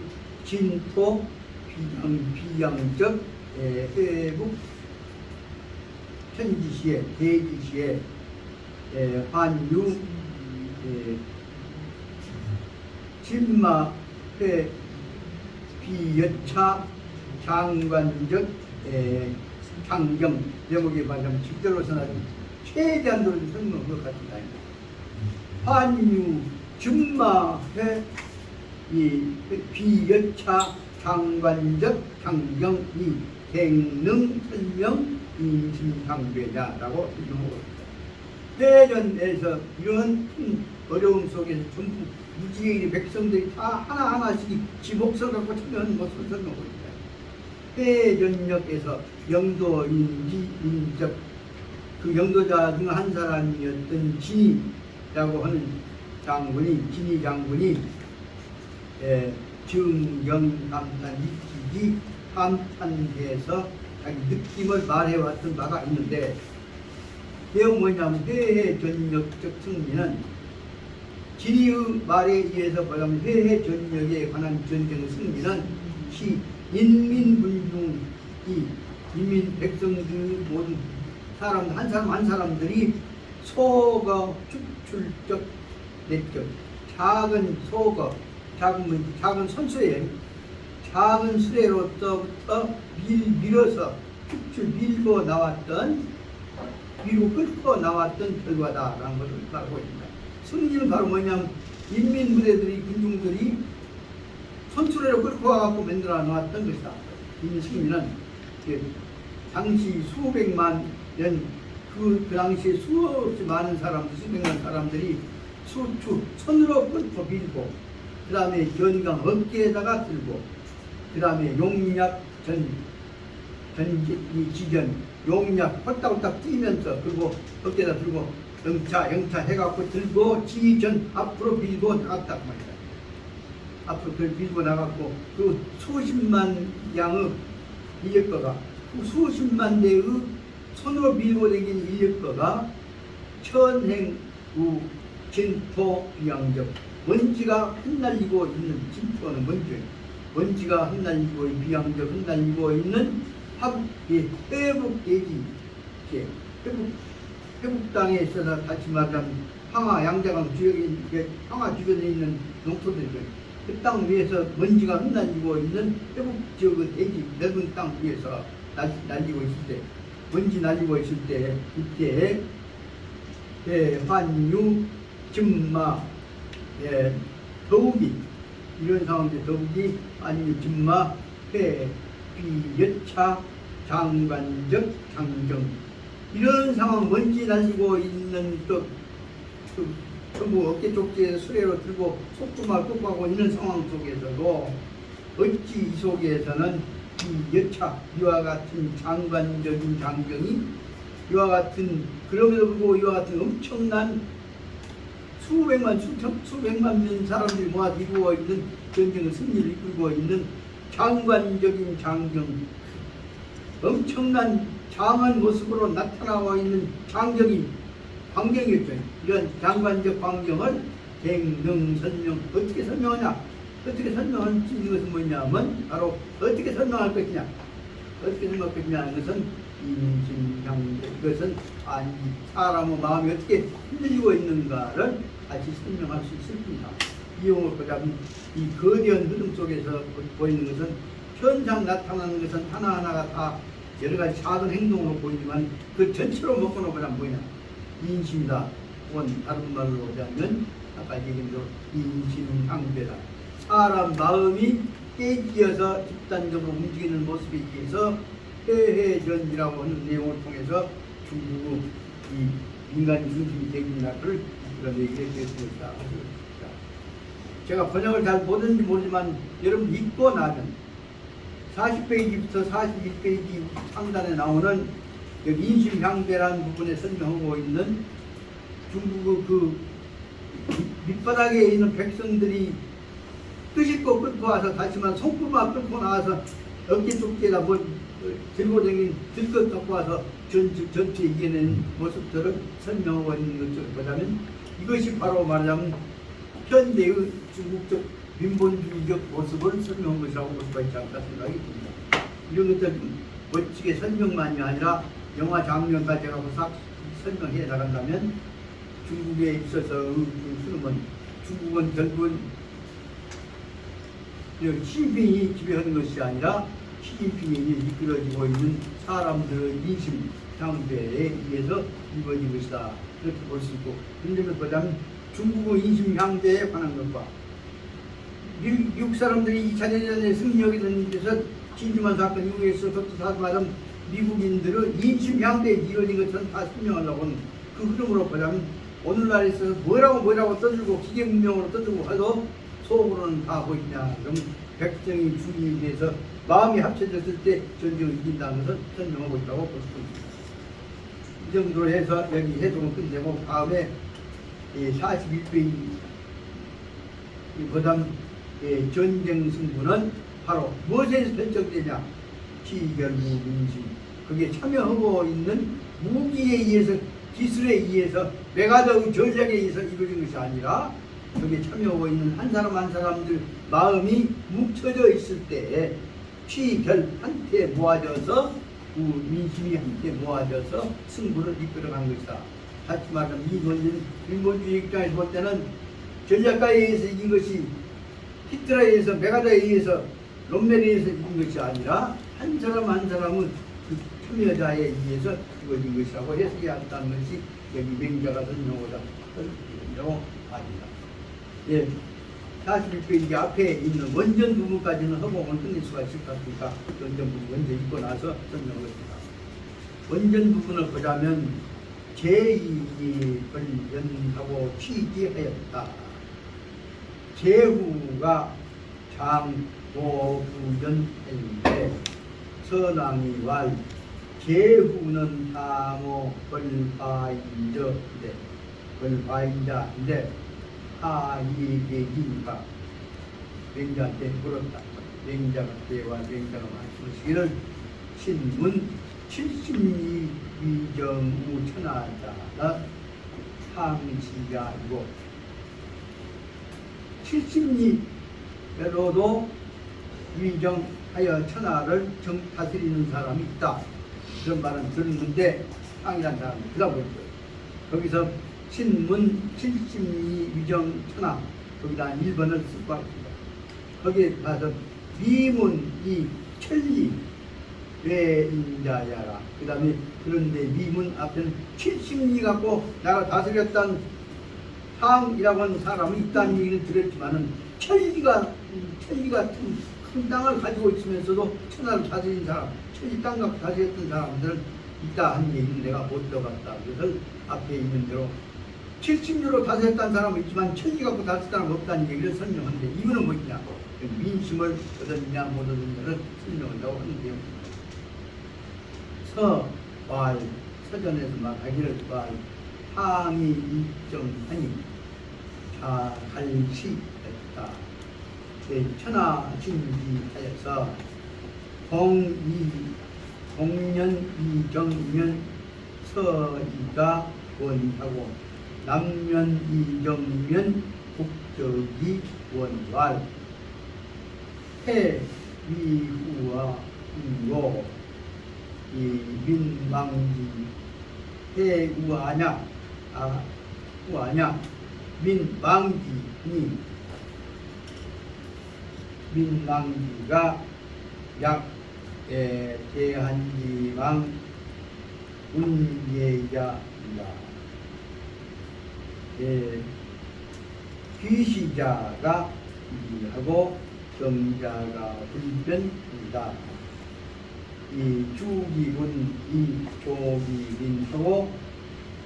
S1: 진포 비양적 회북 천지시에 대지시에 한유 진마회 비여차 장관적 장경 제목에 말하면 직접으로서는 최대한도로 설명한 것 같습니다. 한유 진마회 이 비여차 장관적 장경이 대능 설명 인심상배자라고 설명하고 있습니다. 대전에서 이런 큰 어려움 속에서 전부 무지개의 백성들이 다 하나하나씩 지 목소리 갖고 참여하는 것을 설명하고 있습니다. 대전역에서 영도인지 인적 그 영도자 중 한 사람이었던 진이라고 하는 장군이 진이 장군이 증경감탄 일찍이 감탄해서 자기 느낌을 말해왔던 바가 있는데 내용 뭐냐면 회해 전력적 승리는 진의의 말에 의해서 말하면 회해 전력에 관한 전쟁의 승리는 인민군중이 인민 백성들 모든 사람 한 사람 한 사람들이 소거 추출적 내적 작은 소거 작은 선수에 작은 수레로부터 밀어서 밀고 나왔던 밀고 끌고 나왔던 결과다라는 것을 말하고 있습니다. 승리는 바로 뭐냐면 인민부대들이 군중들이 선수레로 끌고 와갖고 만들어 놓았던 것이다. 이 승리는 당시 수백만 년 그 당시에 수없이 많은 사람들 수백만 사람들이 손으로 끌고 밀고 그 다음에 견강 어깨에다가 들고 그 다음에 용약 지전 용약 홀딱홀딱 뛰면서 그리고 어깨에다 들고 영차 해갖고 들고 지전 앞으로 밀고 나갔단 말이다. 앞으로 밀고 나갔고 그 수십만 양의 인력거가 그 수십만 대의 손으로 밀고 다니는 인력거가 천행우 진토 비양적. 먼지가 흩날리고 있는, 진토는 먼지예요. 먼지가 흩날리고 비양적 흩날리고 있는 회북 대지, 회북 땅에 있어서 다시 말하면 항하 양자강 지역에, 항하 주변에 있는 농토들이죠. 그 땅 위에서 먼지가 흩날리고 있는 회북 지역의 대지, 넓은 땅 위에서 날리고 있을 때, 먼지 날리고 있을 때, 이때 대환유 진마, 더욱이 이런 상황인데, 더욱이 환유 진마 비여차 장관적 장정, 이런 상황, 먼지 날리고 있는 또 전부 어깨 쪽지에 수레로 들고 속구마 끄고 있는 상황 속에서도 어찌 이 속에서는 이 여차, 이와 같은 장관적인 장정이, 이와 같은, 그럼에도 불구하고 이와 같은 엄청난 수백만 명 사람들이 모아 이루어 있는 전쟁의 승리를 이끌고 있는 장관적인 장정, 엄청난 장한 모습으로 나타나고 있는 장정이, 광경이었죠. 이런 장관적 광경을 갱능설명, 어떻게 설명하냐? 어떻게 설명할 수 있는 것은 뭐냐면 바로 어떻게 설명할 것이냐? 어떻게 설명할 것이냐 하는 것은 인심향대, 이것은 사람의 마음이 어떻게 흔들리고 있는가를 같이 설명할 수 있을 겁니다. 이용을 보자면 이 거대한 흐름 속에서 보이는 것은, 현상 나타나는 것은 하나하나가 다 여러 가지 작은 행동으로 보이지만 그 전체로 먹고는 보자면 뭐냐? 인심이다. 혹은 다른 말로 하자면 아까 얘기한 대로 인심향대다. 사람 마음이 깨지어서 집단적으로 움직이는 모습에 의해서 해해전이라고 하는 내용을 통해서 중국의 이 민간 중심 대국나라를 그런 얘기를 했습니다. 제가 번역을 잘 못했는지 모르지만 여러분 읽고 나면 40페이지부터 41페이지 상단에 나오는 인심향대라는 부분에 설명하고 있는 중국의 그 밑바닥에 있는 백성들이 끄집고 끌고 와서, 다시만 손구만 끌고 나와서 어깨 쪽지에다 뭐 들고 다니는 들것 갖고 와서 전체 이겨낸 모습들을 설명하고 있는 것을 보자면, 이것이 바로 말하자면 현대의 중국적 민본주의적 모습을 설명한 것이라고 볼 수가 있지 않을까 생각이 듭니다. 이런 것들 멋지게 설명만이 아니라 영화 장면까지 하고 싹 설명해 나간다면, 중국에 있어서 그 흐름은, 중국은 결국은 시진핑이 지배하는 것이 아니라 시진핑이 이끌어지고 있는 사람들의 인심 향대에 의해서 이루어진 것이다, 이렇게 볼 수 있고, 그런 점에서 보자면 중국의 인심 향대에 관한 것과 미국 사람들이 2차 대전에 승리하게 된 데서 진주만 사건 이후에 있어서 말하면 미국인들의 인심 향대에 이루어진 것처럼 다 설명하려고 하는 그 흐름으로 보자면, 오늘날에 있어서 뭐라고 떠들고 기계 문명으로 떠들고 해도 속으로는 다 보이냐? 그럼 백성이 주의에 대해서 마음이 합쳐졌을 때 전쟁을 이긴다는 것을 설명하고 있다고 볼 수 있습니다. 이 정도로 해서 여기 해동을 끝내고 다음에 41페이지 보다는 전쟁 승부는 바로 무엇에서 결정되냐? 지결무 민심. 그게 참여하고 있는 무기에 의해서, 기술에 의해서, 메가더의 전략에 의해서 이루어진 것이 아니라, 여기에 참여하고 있는 한 사람 한 사람들 마음이 뭉쳐져 있을 때 취결한테 모아져서, 민심이 한테 모아져서 승부를 이끌어간 것이다. 다시 말하면 이 논리는 민본주의 입장에서 볼 때는 전략가에 의해서 이긴 것이, 히틀러에 의해서, 메가더에 의해서, 롬멜에 의해서 이긴 것이 아니라 한 사람 한 사람은 그 참여자에 의해서 이루어진 것이라고 해석이 한다는 것이 여기 맹자가 설명하고자 하는 말입니다. 41페이지 앞에 있는 원전 부분까지는 허공을 끝낼 수가 있을 것 같으니까 원전 부분 먼저 읽고 나서 설명하겠습니다. 원전 부분을 보자면 제의를 연하고 취기하였다. 제후가 장고부연인데 선왕이 왈 제후는 다모 벌바인저인데, 벌바인자인데 하이계기가 맹자한테 물었다. 맹자가 때와 맹자가 말씀하시기를 신문 72위정우 천하자가 상시야이고 70리로도 위정하여 천하를 다스리는 사람이 있다. 그런 말은 들었는데 상이란 사람이 그다고 했어요. 거기서 신문 70리 위정 천하 거기다 1번을 쓰고 있습니다. 거기에 가서 미문이 천리 외인자야라. 그 다음에 그런데 미문 앞에는 70리 갖고 나라 다스렸던 상이라고 하는 사람이 있다는 얘기는 들었지만은 천리 같은 큰 땅을 가지고 있으면서도 천하를 다스린 사람, 천리 땅 갖고 다스렸던 사람들은 있다 하는 얘기는 내가 못 들어봤다. 그래서 앞에 있는 대로 70리로 다스렸다는 사람은 있지만 천리 갖고 다스렸다는 사람은 없다는 얘기를 설명하는데 이유는 뭐냐? 민심을 얻었느냐 못 얻었느냐를 설명한다고 하는데요. 서왈 서전에서 말하기를 왈 상이 일정하니 자갈시했다. 천하신지하여서 공년 이정면 서이가 원하고 남면 이정면 국적이 원왈 해위후와 우로 이 민망지 해우하냐 우하냐 민망지니 민망지가 약 대한지망 운예자이다. 귀시자가 하고 정자가 불변이다. 이 주기군 이 조기민하고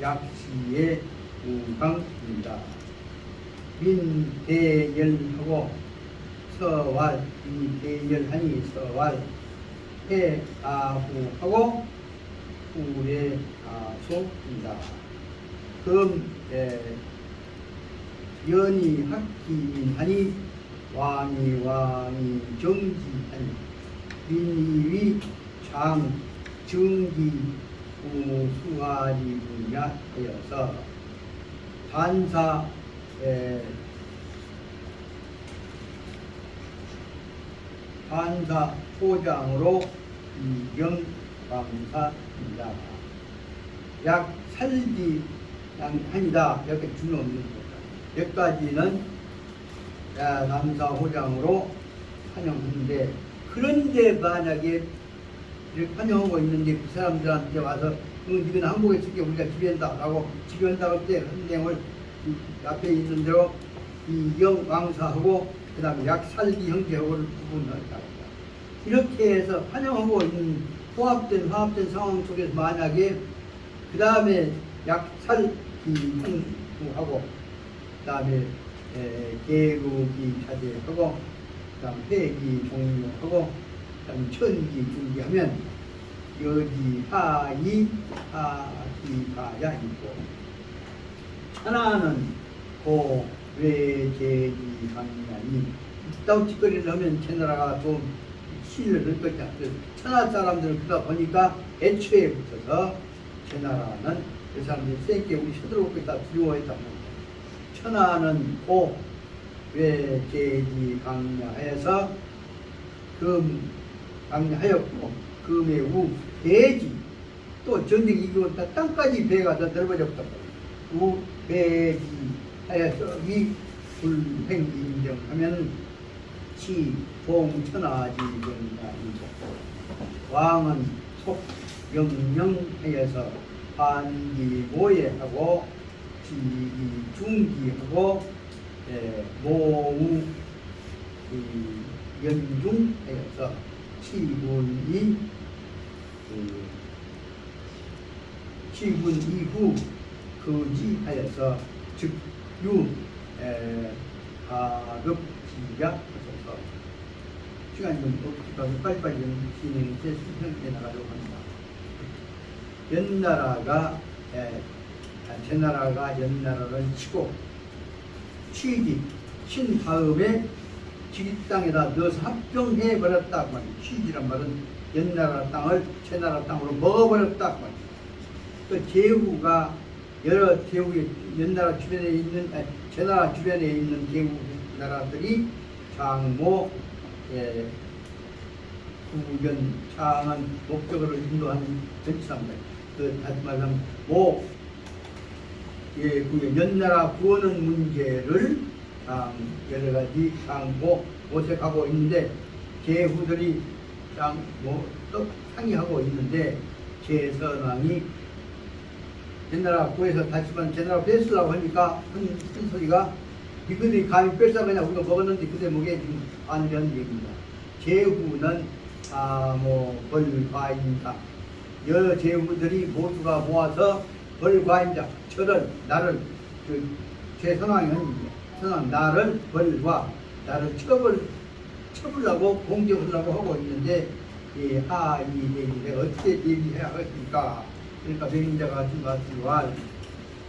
S1: 약시의 우강입니다. 민대열하고 서왈 이 대열하니 서왈 해아후하고 후레아소입니다. 금 연이 학기민하니 왕이 정지하니 민위위 장 정기 수하리 분야 하여서 단사 포장으로 이경방사입니다. 약 살기 한이다. 이렇게 주는 없는 거다. 여기까지는 남사호장으로 환영하는데, 그런데 만약에 이렇게 환영하고 있는데 그 사람들한테 와서 이건 한국에 있을 때 우리가 지배한다 라고 지배한다고 할 때 헌행을 앞에 있는 대로 이경왕사하고 그 다음에 약살기 형제하고를 구분한다. 이렇게 해서 환영하고 있는 화합된 상황 속에서 만약에 그 다음에 약살기 형하고 그 다음에 계루기 자제하고 그 다음 회기 종료하고 그 다음 천기 중기하면 여기 하이 하기가야 있고 하나는 고 외제지 강량이 있다고 짓거리를 하면 제 나라가 좀 신을 넣을 것이다. 천하 사람들은 그러다 보니까 애초에 붙어서 제 나라는 그 사람들이 세게 우리 쳐들어올 것이다 두려워했단 말이야. 천하는 고 외제지 강량하여서 금 강량하였고 금의 우 배지 또 전쟁이 이기고 땅까지 배가 더 넓어졌단 말이야. 우 배지 하여서 이 불행인정하면 치봉천하지정이고 왕은 속 명령하여서 반기모예하고 지기중기하고 모우 연중하여서 치군이 치군 이후 거지하여서 즉유 가급지가 하셔서 시간이 좀 없으니까 빨리빨리 진행해서 순평에 나가려고 합니다. 연나라가 제나라가 연나라를 치고 친 다음에 지기 땅에다 넣어서 합병해 버렸다 그 말이에요. 취지란 말은 연나라 땅을 제나라 땅으로 먹어버렸다 그 말이에요. 그 제후가 여러 제국의 연나라 주변에 있는 제나라 주변에 있는 제국 나라들이 장모 구견 창한 목적으로 인도하는 전치사입니다. 다시 말하면 그 연나라 구하는 문제를 여러 가지 장모 모색하고 있는데 제후들이 또 상의하고 있는데 제선왕이 옛나라 구해서 다시만 제나라 뺏으려고 하니까 한 소리가 이들이 감히 뺏어가냐 우리가 먹었는데 그대 목에 지금 안 되는 얘기입니다. 제후는 벌과인이다. 여러 제후들이 모두가 모아서 벌과인자 저를 나를 제선왕은 선왕 나를 벌과 나를 처벌하고 공격하려고 하고 있는데 이 내가 어떻게 얘기해야 하겠습니까? 그러니까 백인자가 말씀하시기를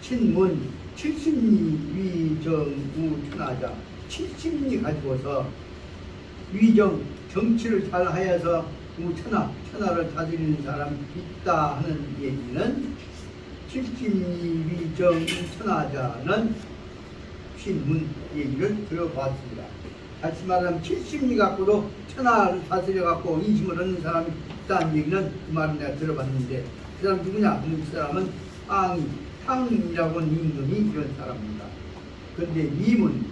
S1: 친문 70리 위정우 천하자 70리 가지고서 정치를 잘 하여서 천하를 다스리는 사람이 있다 하는 얘기는 70리 위정우 천하자는 신문 얘기를 들어봤습니다. 다시 말하면 70리 갖고도 천하를 다스려 갖고 인심을 얻는 사람이 있다는 얘기는 그 말은 내가 들어봤는데 그 사람 누구냐? 그 사람은 탕이라고 하는 임금이 이런 사람입니다. 그런데 임은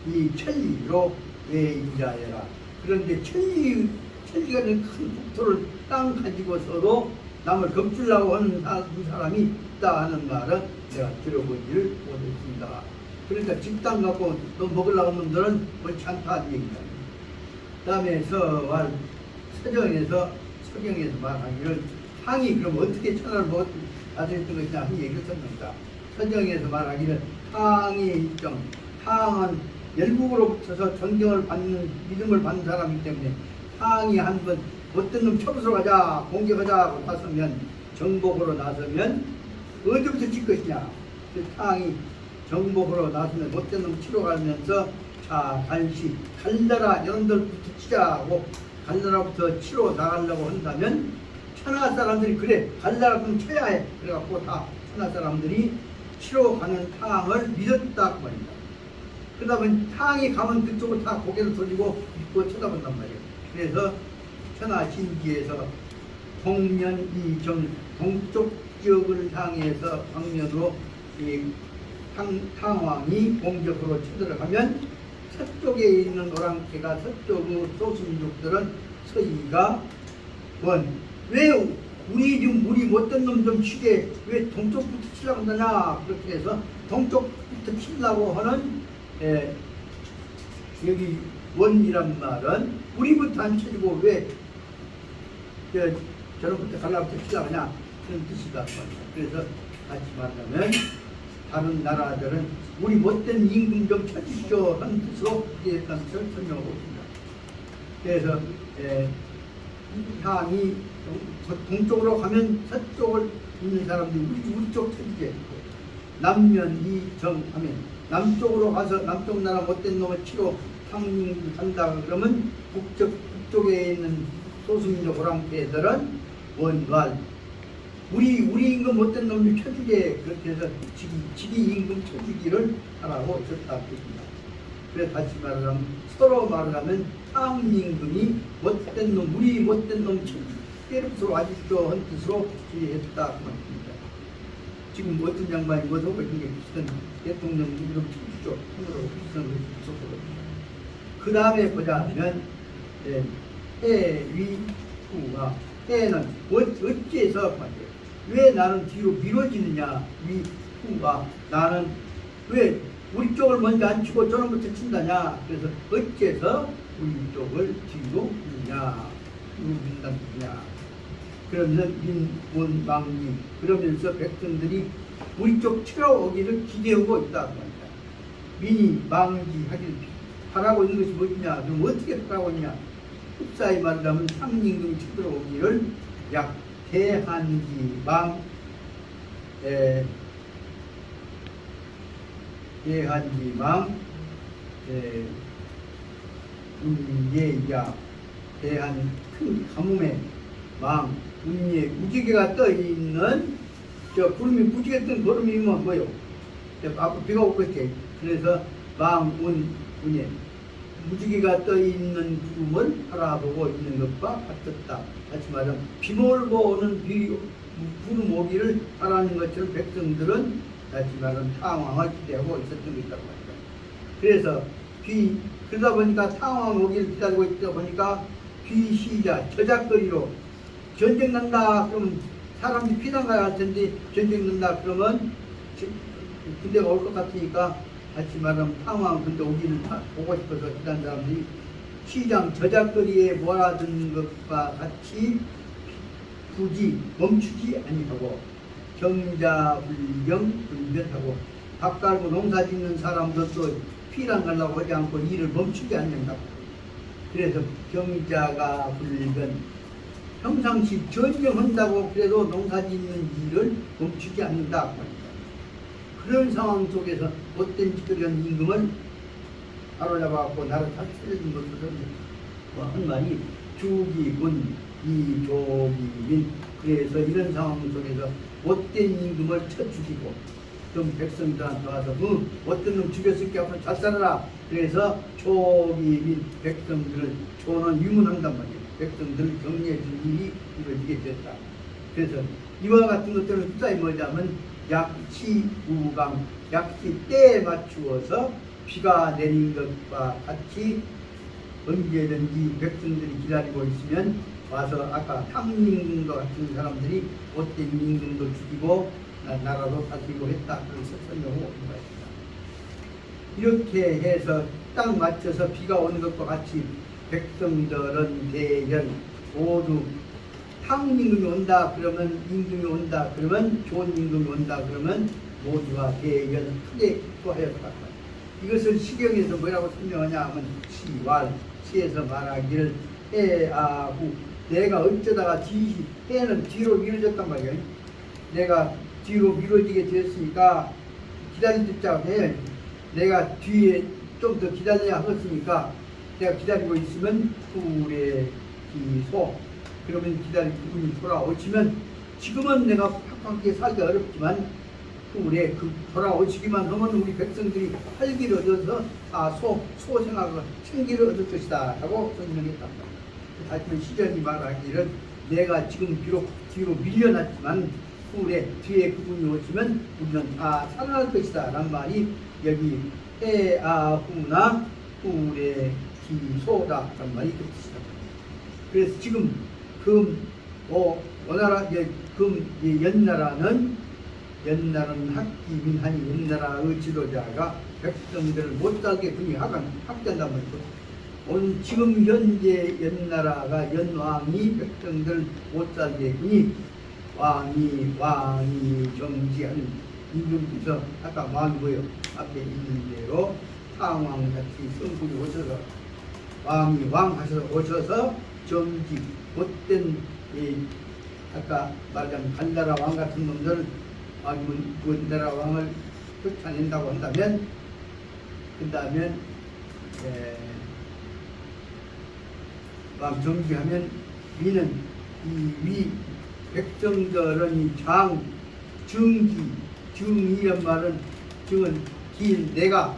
S1: 이 천리로 외인자여라. 그런데 천리가 큰 국토를 땅 가지고서도 남을 겁주려고 하는 사람이 있다 하는 말은 내가 들어보지를 못했습니다. 그러니까 집땅 갖고 또 먹으려고 하는 놈들은 옳지 않다는 얘기입니다. 그 다음에 서경에서 말하기를 탕이 그럼 어떻게 천하를 다스렸던 것이냐 하는 얘기를 썼습니다. 서경에서 말하기를 탕은 열국으로부터 존경을 받는 믿음을 받는 사람이기 때문에 탕이 한번 어떤 놈 쳐부수러 가자 공격하자고 나서면 정복으로 나서면 어디부터 칠 것이냐. 그 탕이 정복으로 나서면 못된 놈 치러 가면서 갈나라 여러분들부터 치자고 갈나라부터 치러 나가려고 한다면 천하 사람들이 그래 갈나라 좀 쳐야 해 그래갖고 다 천하 사람들이 치러 가는 탕을 믿었다 그 말입니다. 그러다 보니 탕이 가면 그쪽을 다 고개를 돌리고 믿고 쳐다본단 말이에요. 그래서 천하 신기에서 동쪽 지역을 향해서 방면으로 탕왕이 공격으로 쳐들어가면 서쪽에 있는 오랑캐가 서쪽의 소수민족들은 서희가 왜 우리 못된 놈 좀 치게 왜 동쪽부터 치려고 한다냐 그렇게 해서 동쪽부터 치려고 하는 여기 원이란 말은 우리부터 안 쳐주고 왜 저런부터 갈라부터 치려고 하냐 그런 뜻이다. 그래서 다시 말하면 다른 나라들은 우리 못된 임금 좀 쳐주시오 하는 뜻으로 이렇게 설명하고 있습니다. 그래서 향이 동쪽으로 가면 서쪽을 있는 사람들이 우리 쪽 쳐주게 남면이 정하면 남쪽으로 가서 남쪽 나라 못된 놈을 치러 탕 간다 그러면 북쪽에 있는 소수민족 오랑캐들은 원활 우리 임금 못된 놈을 쳐주게 그렇게 해서 지기 임금 쳐주기를 하라고 줬다 뜻입니다. 그래서 다시 말하면 서로 말하면 탕 임금이 못된 놈 우리 못된 놈 때려서 와주시오 한 뜻으로 지휘했다 그 말입니다. 지금 어떤 양반이 뭐하고 이게 비슷한 대통령 이름 쳐주죠. 손으로 비슷한 것이 있었거든요. 그 다음에 보자면 해위후가 해는 어째서 말이에요. 왜 나는 뒤로 미뤄지느냐 위후가 나는 왜 우리 쪽을 먼저 안 치고 저놈부터 친다냐. 그래서 어째서 우리 쪽을 뒤로 미냐 민단이냐. 그러면서 민원망리 그러면서 백성들이 우리 쪽 치러 오기를 기대하고 있다고 합니다. 민이 망지하기를 바라고 있는 것이 뭐냐. 그럼 어떻게 바라고 있냐. 흡사히 말하면 상임금이 쳐들어오기를 약 대한지망 운예야 대한 큰 가뭄의 망 운예 무지개가 떠 있는 저 구름이 무지개 뜬 구름이면 뭐요? 앞으로 비가 올 것이. 그래서 운에 무지개가 떠 있는 구름을 바라보고 있는 것과 같았다. 다시 말하면 비 몰고 오는 구름 오기를 바라는 것처럼 백성들은 다시 말하면 탕왕을 기대하고 있었던 것이라고 합니다. 그래서 그러다 보니까 탕왕 오기를 기다리고 있다 보니까 시자 저작거리로 전쟁 난다 그러면 사람들이 피난 가야 할 텐데 전쟁 난다 그러면 군대가 올 것 같으니까 같이 말하면 탕왕 군대 오기를 보고 싶어서 기다린 사람들이 시장 저작거리에 몰아든 것과 같이 굳이 멈추지 아니하고 경자불경 불변하고 밥 갈고 농사 짓는 사람들도 피난 가려고 하지 않고 일을 멈추지 않는다고. 그래서 경자가 불변 평상시 전쟁한다고 그래도 농사 짓는 일을 멈추지 않는다. 그런 상황 속에서 못된 짓거리 한 임금을 바로잡아갖고 나를 다 살려준 것으로 한 말이 주기군 이조기민. 그래서 이런 상황 속에서 못된 임금을 쳐 죽이고 그럼 백성들한테 와서 어떤 놈 죽였을게 앞으로 잘 살아라. 그래서 조기민 백성들을 조는 유문한단 말이에요. 백성들을 격려해 줄 일이 이루어지게 됐다. 그래서 이와 같은 것들은 투자이 뭐냐면 약시 우강 약시 때에 맞추어서 비가 내린 것과 같이 언제든지 백성들이 기다리고 있으면 와서 아까 탕임금과 같은 사람들이 못된 임금도 죽이고 나라도 다스리고 했다. 그래서 설명하고 있는 것입니다. 이렇게 해서 딱 맞춰서 비가 오는 것과 같이 백성들은 대연 모두 탕임금이 온다 그러면 임금이 온다 그러면 좋은 임금이 온다 그러면 모두가 대연 크게 기뻐하였다. 이것을 시경에서 뭐라고 설명하냐 하면 시에서 말하기를 해아후 내가 어쩌다가 해는 뒤로 미뤄졌단 말이에요. 내가 뒤로 미뤄지게 되었으니까 기다리자 해. 내가 뒤에 좀 더 기다려야 하겠으니까 내가 기다리고 있으면 후에 기소 그러면 기다린 그분이 돌아오시면 지금은 내가 팍팍하게 살기 어렵지만 후에 돌아오시기만 하면 우리 백성들이 활기를 얻어서 소생하고 생기를 얻을 것이다 하고 설명했단 말이에요. 하지만 시전이 말하기를 내가 지금 비록 뒤로 밀려났지만 후에 뒤에 그분이 오시면 우리는 다 살아날 것이다 라는 말이 여기 해아후나 후에 기소다 라는 말이 그 뜻이다. 그래서 지금 연나라는 학기민하니 연나라의 지도자가 백성들을 못살게 군이 학된단 말이죠. 오늘 지금 현재 연나라가 연왕이 백성들 못살게 군이 왕이 정지하는 임금께서 아까 왕이 뭐요? 앞에 있는 대로 탕왕같이 성군이 오셔서 왕 하셔서 오셔서 정지 못된 아까 말하자면 간나라 왕 같은 놈들 아니면 원나라 왕을 쫓아낸다고 한다면 왕 정지하면 위는 위 백성들은 이 정이란 말은 정은 긴 내가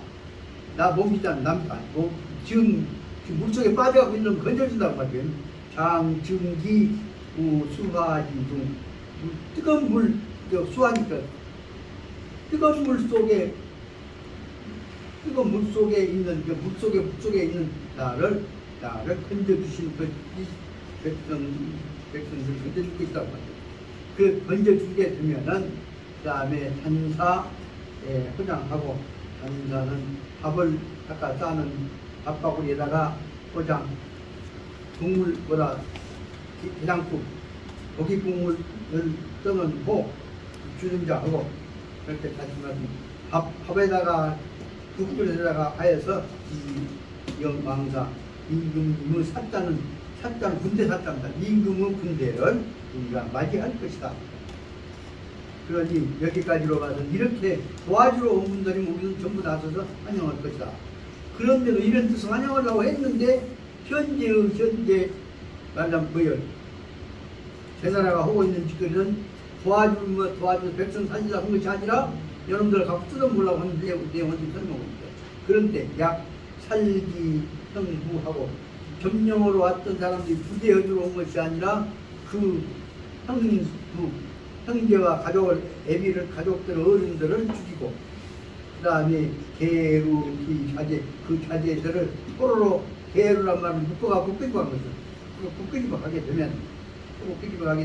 S1: 나 몸이잖아 남편 물속에 빠져가고 있는 건 건져준다고 말이에요. 정기 수화지 등 뜨거운 물 수화니까 뜨거운 물 속에 있는 물속에 있는 나를 건져주시는 백성들 건져주고 있다고 말이에요. 그 건져주게 되면은 그 다음에 단사에 포장하고 단사는 밥을 아까 싸는 밥바구니에다가 포장 국물보다 해장국 고기 국물을 떠는 주전자하고 그렇게 다시 말하면 밥에다가 국물에다가 하여서 이 영왕사 임금의 사자는 군대 사자입니다. 임금의 군대를 우리가 맞이할 것이다. 그러니 여기까지로 봐서 이렇게 도와주러 온 분들이면 우리는 전부 나서서 환영할 것이다. 그런데도 이런 뜻을 환영하려고 했는데 현재 말하자면 뭐예요? 제 나라가 하고 있는 짓거리는 도와주면서 백성 살리려고 한 것이 아니라 여러분들 갖고 뜯어보려고 하는 내용을 좀 설명하고 있어요. 그런데 약 살기 형부하고 점령으로 왔던 사람들이 부대해주러 온 것이 아니라 그 형제와 가족을 애비를 가족들 어른들을 죽이고 그 다음에 게으르기 자제 그 자제들을 포로로 게으르란 말을 묶어갖고 끌고 간 거죠. 끌고 가게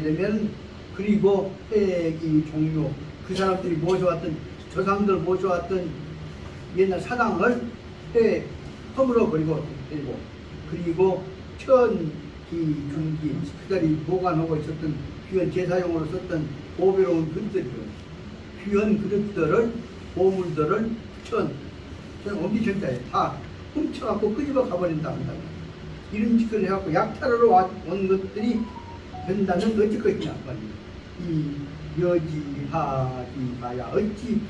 S1: 되면 그리고 회기 종료 그 사람들이 모셔왔던 조상들 모셔왔던 옛날 사당을 허물어 버리고 그리고 천기 중기 그 자리 보관하고 있었던 귀한 제사용으로 썼던 보배로운 귀한 그릇들을 보물들을 엄지천자에 다 훔쳐갖고 끄집어 가버린다 한다. 이런 짓을 해갖고 약탈하러 온 것들이 된다면 어찌 것이냐 이 여지하기가야 어찌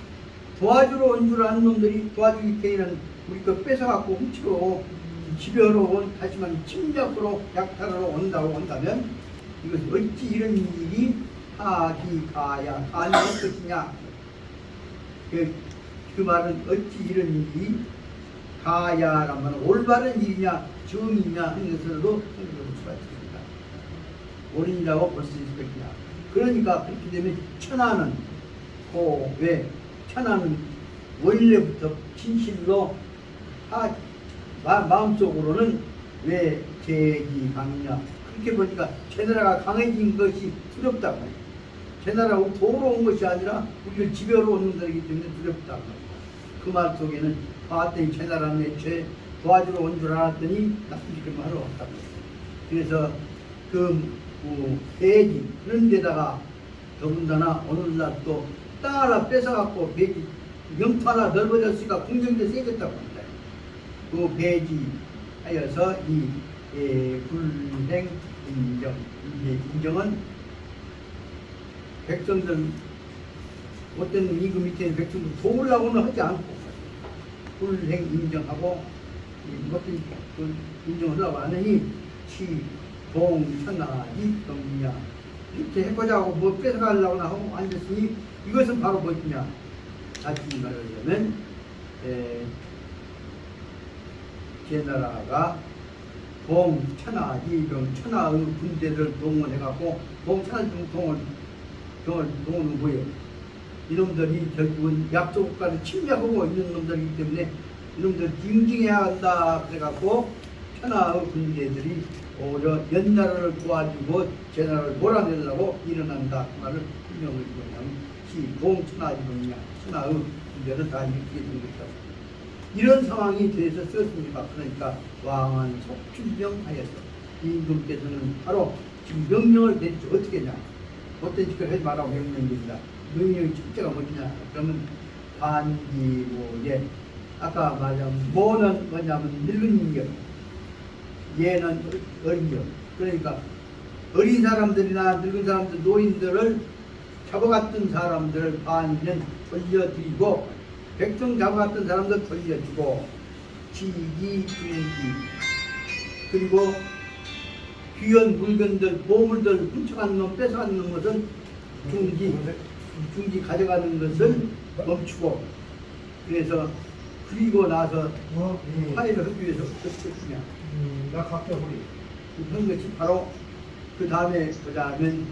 S1: 도와주러 온 줄 아는 놈들이 도와주기 때에는 우리 거 뺏어갖고 훔치러 집여러 온 하지만 침략으로 약탈하러 온다고 한다면 이것이 어찌 이런 일이 하기가야 가능할 것이냐 그 말은 어찌 이런 일이 가야란 말은 올바른 일이냐 정이냐 하는 것으로도 생각해 볼 수가 있습니다. 옳은이라고 볼 수 있을 것이냐. 그러니까 그렇게 되면 천하는 왜 천하는 원래부터 진실로 마음속으로는 왜 제기 강이냐 그렇게 보니까 제나라가 강해진 것이 두렵다고 말이에요. 제나라가 도로 온 것이 아니라 우리를 지배로 오는 것이기 때문에 두렵다고 말이에요. 그 말 속에는 봤더니 제나라는 애초에 도와주러 온 줄 알았더니 나쁜 짓을 하러 왔다고 해요. 그래서 배지 그런 데다가 더군다나 오늘날 또 땅 하나 뺏어갖고 배지 영토 하나 넓어졌으니까 공격이 세겠다고 합니다. 그 배지하여서 이 불행 인정은 백성들 어떤 임금 밑에 있는 백성들 도우려고는 하지 않고 불행 인정하고 어떤 인정하려고 하느니 동천하 이동이냐 이렇게 해보자고 뭐 뺏어가려고 하고 앉았으니 이것은 바로 뭐냐 다시 말하자면 제나라가 동천하 이동 천하의 군대를 동원해갖고 동천하 동원은 뭐예요? 이놈들이 결국은 약소 국가를 침략하고 있는 놈들이기 때문에 이놈들 징징해야 한다 그래갖고 천하의 군대들이 오히려 연나라를 도와주고 제나라를 몰아내려고 일어난다 그 말을 분명히 뭐냐면 동천하이동이냐 천하의 군대를 다 일으키게 된 것이다. 이런 상황이 돼서 썼습니다. 그러니까 왕은 속춘병하여서 임금께서는 바로 지금 명령을 내리죠. 어떻게 했냐 어떤 짓을 하지 말라고 명령입니다. 명령의 첫째가 뭐냐 그러면 반기 아까 말하자면 뭐는 뭐냐면 늙은 인격 얘는 어린 격 그러니까 어린 사람들이나 늙은 사람들 노인들을 잡아갔던 사람들을 반기는 돌려드리고 백성 잡아갔던 사람들 돌려주고 지기 중기 그리고 귀한 물건들 보물들 훔쳐가는 놈 뺏어가는 것은 중기 가져가는 것을 멈추고 그래서 그리고 나서 화해를 하기 위해서 어떻게 했냐
S2: 나 각자 우리
S1: 한 것이 바로 그 다음에 보자면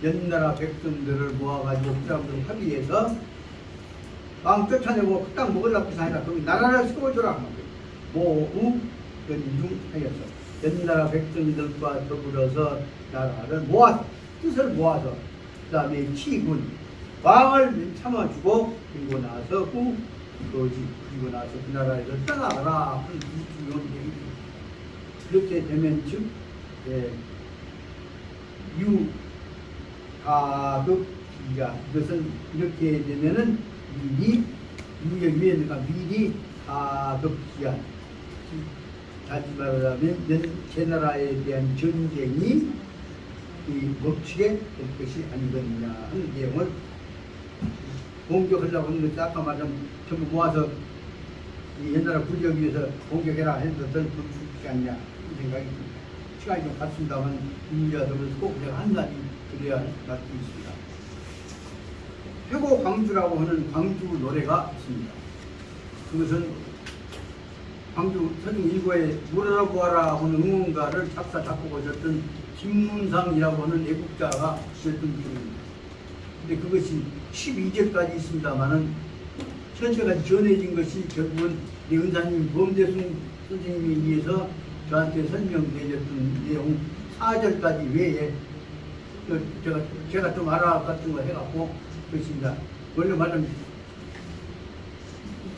S1: 연나라 백성들을 모아가지고 그 사람들을 하기 위해서 왕 쫓아내고 그 땅 먹으려고 해서 아니라 그럼 나라를 세워주라 연중하여서 연나라 백성들과 더불어서 나라를 모아서 뜻을 모아서 그 다음에 치군 왕을 참아주고 그리고 나서 그리고 나서 그 나라에서 떠나가라 하는 중요한 얘기입니다. 그렇게 되면 즉 유가급기가 이것은 이렇게 되면은 미리 가급기가 다시 말하자면 제나라에 대한 전쟁이 멈추게 될 것이 아니겠느냐 하는 내용을 공격하려고 하는 것이 아까 말한 전부 모아서 이 옛날에 구제하기 위해서 공격해라 해서 멈추지 않냐 이 생각이 듭니다. 시간이 좀 갔습니다만 인자들은 꼭 제가 한 가지 드려야 할 말씀이 있습니다. 회고 광주라고 하는 광주 노래가 있습니다. 그것은 광주 서중 일고에 노래라 보아라 하는 응원가를 작사 작곡하셨던 김문상이라고 하는 애국자가 쓰셨던曲입니다. 근데 그것이 12절까지 있습니다만은 현재까지 전해진 것이 결국은 내은사님 범대순 선생님에 의해서 저한테 설명되었던 내용 4절까지 외에 제가 좀 알아봤던 거 해갖고 그렇습니다. 원래 말하면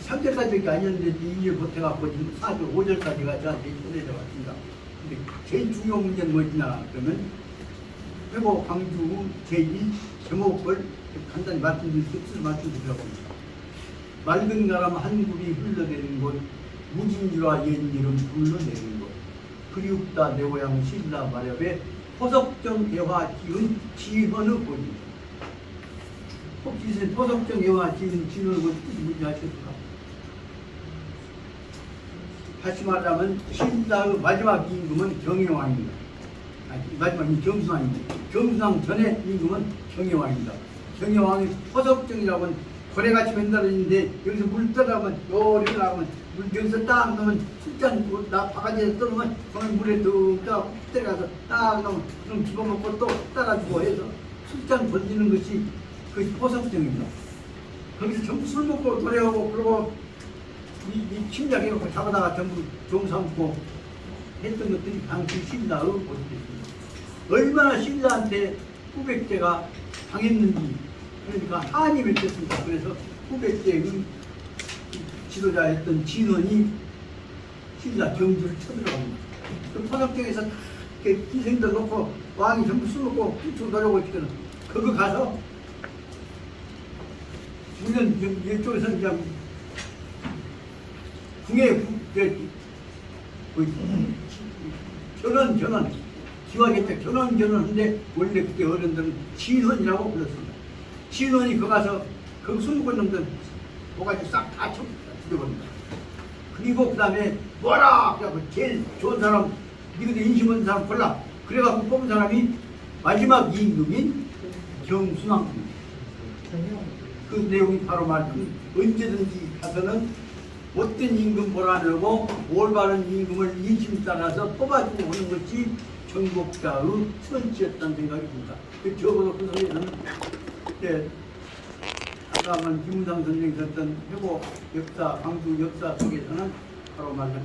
S1: 3절까지밖에 아니었는데 2절 못해갖고 지금 4절, 5절까지가 저한테 전해져 왔습니다. 근데 제일 중요한 문제는 뭐냐 그러면 회고 광주 제1 제목을 간단히 말씀드리려고 합니다. 맑은 가람 한 굴이 흘러내린 곳, 무진주라 옛 이름 불러내린 곳, 그리웁다 내 고향 신라 마렵에 포석정 애화 지은 지헌의 곳입니다. 혹시 포석정 애화 지은 지헌의 곳 뜻이 뭔지 아십니까? 다시 말하면 신라의 마지막 임금은 경혜왕입니다. 마지막 경순왕입니다. 경순왕 전에 임금은 경혜왕입니다. 경혜왕이 포석정이라고 하면 고래같이 맨날 있는데 여기서 물 떠나면 요리 나가면 물 여기서 딱 넣으면 술잔 나 바가지에서 떠놓으면 그런 물에 뚝 떠 때려가서 딱 넣으면 그럼 집어먹고 또 따라주고 해서 술잔 던지는 것이 그 포석정입니다. 거기서 전부 술 먹고 노래하고 그러고 이 침략해갖고 잡아다가 전부 종 삼고 했던 것들이 당시 신라의 모습이었습니다. 얼마나 신라한테 후백제가 당했는지 그러니까 한이 맺혔습니다. 그래서 후백제의 지도자였던 진원이 신라 경주를 쳐들어갑니다. 그 포석정에서 이렇게 희생들 놓고 왕이 전부 술 먹고 훔쳐 가려고 했거든. 그거 가서 우리는 이쪽에서는 그냥 궁에 전원 기와겠죠. 전원하는데 원래 그때 어른들은 진원이라고 불렀습니다. 진원이 거 가서 그 술 먹은 놈들 뭐가지 싹 다 죽여버립니다. 그리고 그 다음에 뭐라 그래갖고 제일 좋은 사람 니가 인심 없는 사람 골라 그래갖고 뽑은 사람이 마지막 임금인 경순왕입니다. 그 내용이 바로 말씀 언제든지 가서는 못된 임금 보라려고 올바른 임금을 인심 따라서 뽑아주고 오는 것이 정복자의 선치였다는 생각이 듭니다. 적어도 그 소리는 그때 아까 한 김문상 선생님이 썼던 회고 역사, 광주 역사 속에서는 바로 말하는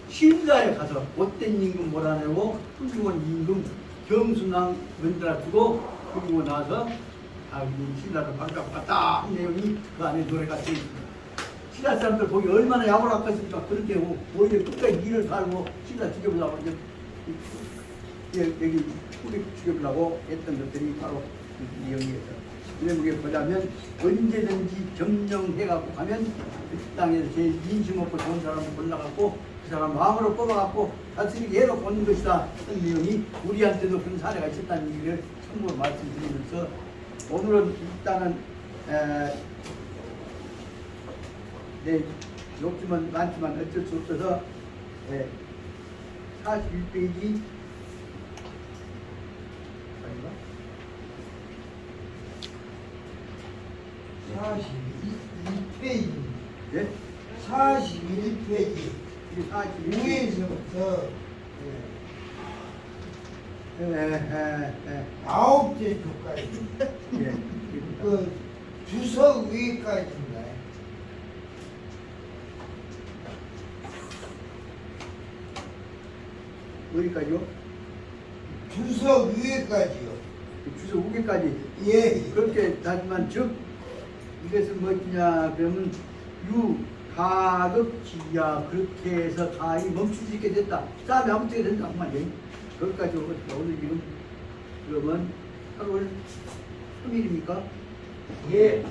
S1: 신라에 가서 못된 임금 몰아내고 훌륭한 임금 경순왕 만들어 주고 그리고 나서 신라를 발각받다 한 내용이 그 안에 노래가 되어 있습니다. 신라 사람들 보기 얼마나 야물악했습니까? 그렇게 오히려 끝까지 일을 갈고 신라 죽여보려고 여기 우리 죽여보려고 했던 것들이 바로 이 내용이었어요. 이렇게 보자면 언제든지 점령해갖고 가면 그 땅에서 제일 인심 없고 좋은 사람을 골라갖고 그 사람 마음으로 뽑아갖고 다스리게 해놓고 오는 것이다. 그런 내용이 우리한테도 그런 사례가 있었다는 얘기를 참고로 말씀드리면서 오늘은 일단은 네, 욕심은 많지만 어쩔 수 없어서 41페이지
S2: 42페이지.
S1: 예?
S2: 41페이지.
S1: 41페이지.
S2: 위에서부터
S1: 예.
S2: 9째 조까지.
S1: 예.
S2: 그 주석 위에까지인가요?
S1: 어디까지요?
S2: 주석 위에까지요.
S1: 주소 우개까지.
S2: 예.
S1: 그렇게 하지만 즉 이것은 뭐냐 그러면 가급지야 그렇게 해서 가히 멈출 수 있게 됐다. 싸움이 아무 때가 된다. 말이에요. 거기까지 오겠다. 오늘 지금 그러면 8월 3일입니까?
S2: 예.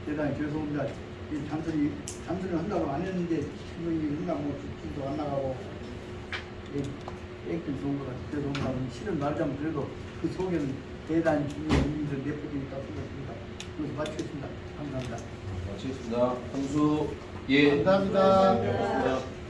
S1: 대단히 죄송합니다. 잠들이 한다고 안 했는데 신부님이 한다고 기도 안 나가고 땡길 좋은 것 같아요. 죄송합니다. 실은 말하자면 그래도 그 속에는 대단 중요한 의미를 내포되니까 그렇습니다. 그래서 마치겠습니다. 감사합니다.
S3: 마치겠습니다. 형수 예.
S4: 감사합니다.
S3: 고맙습니다.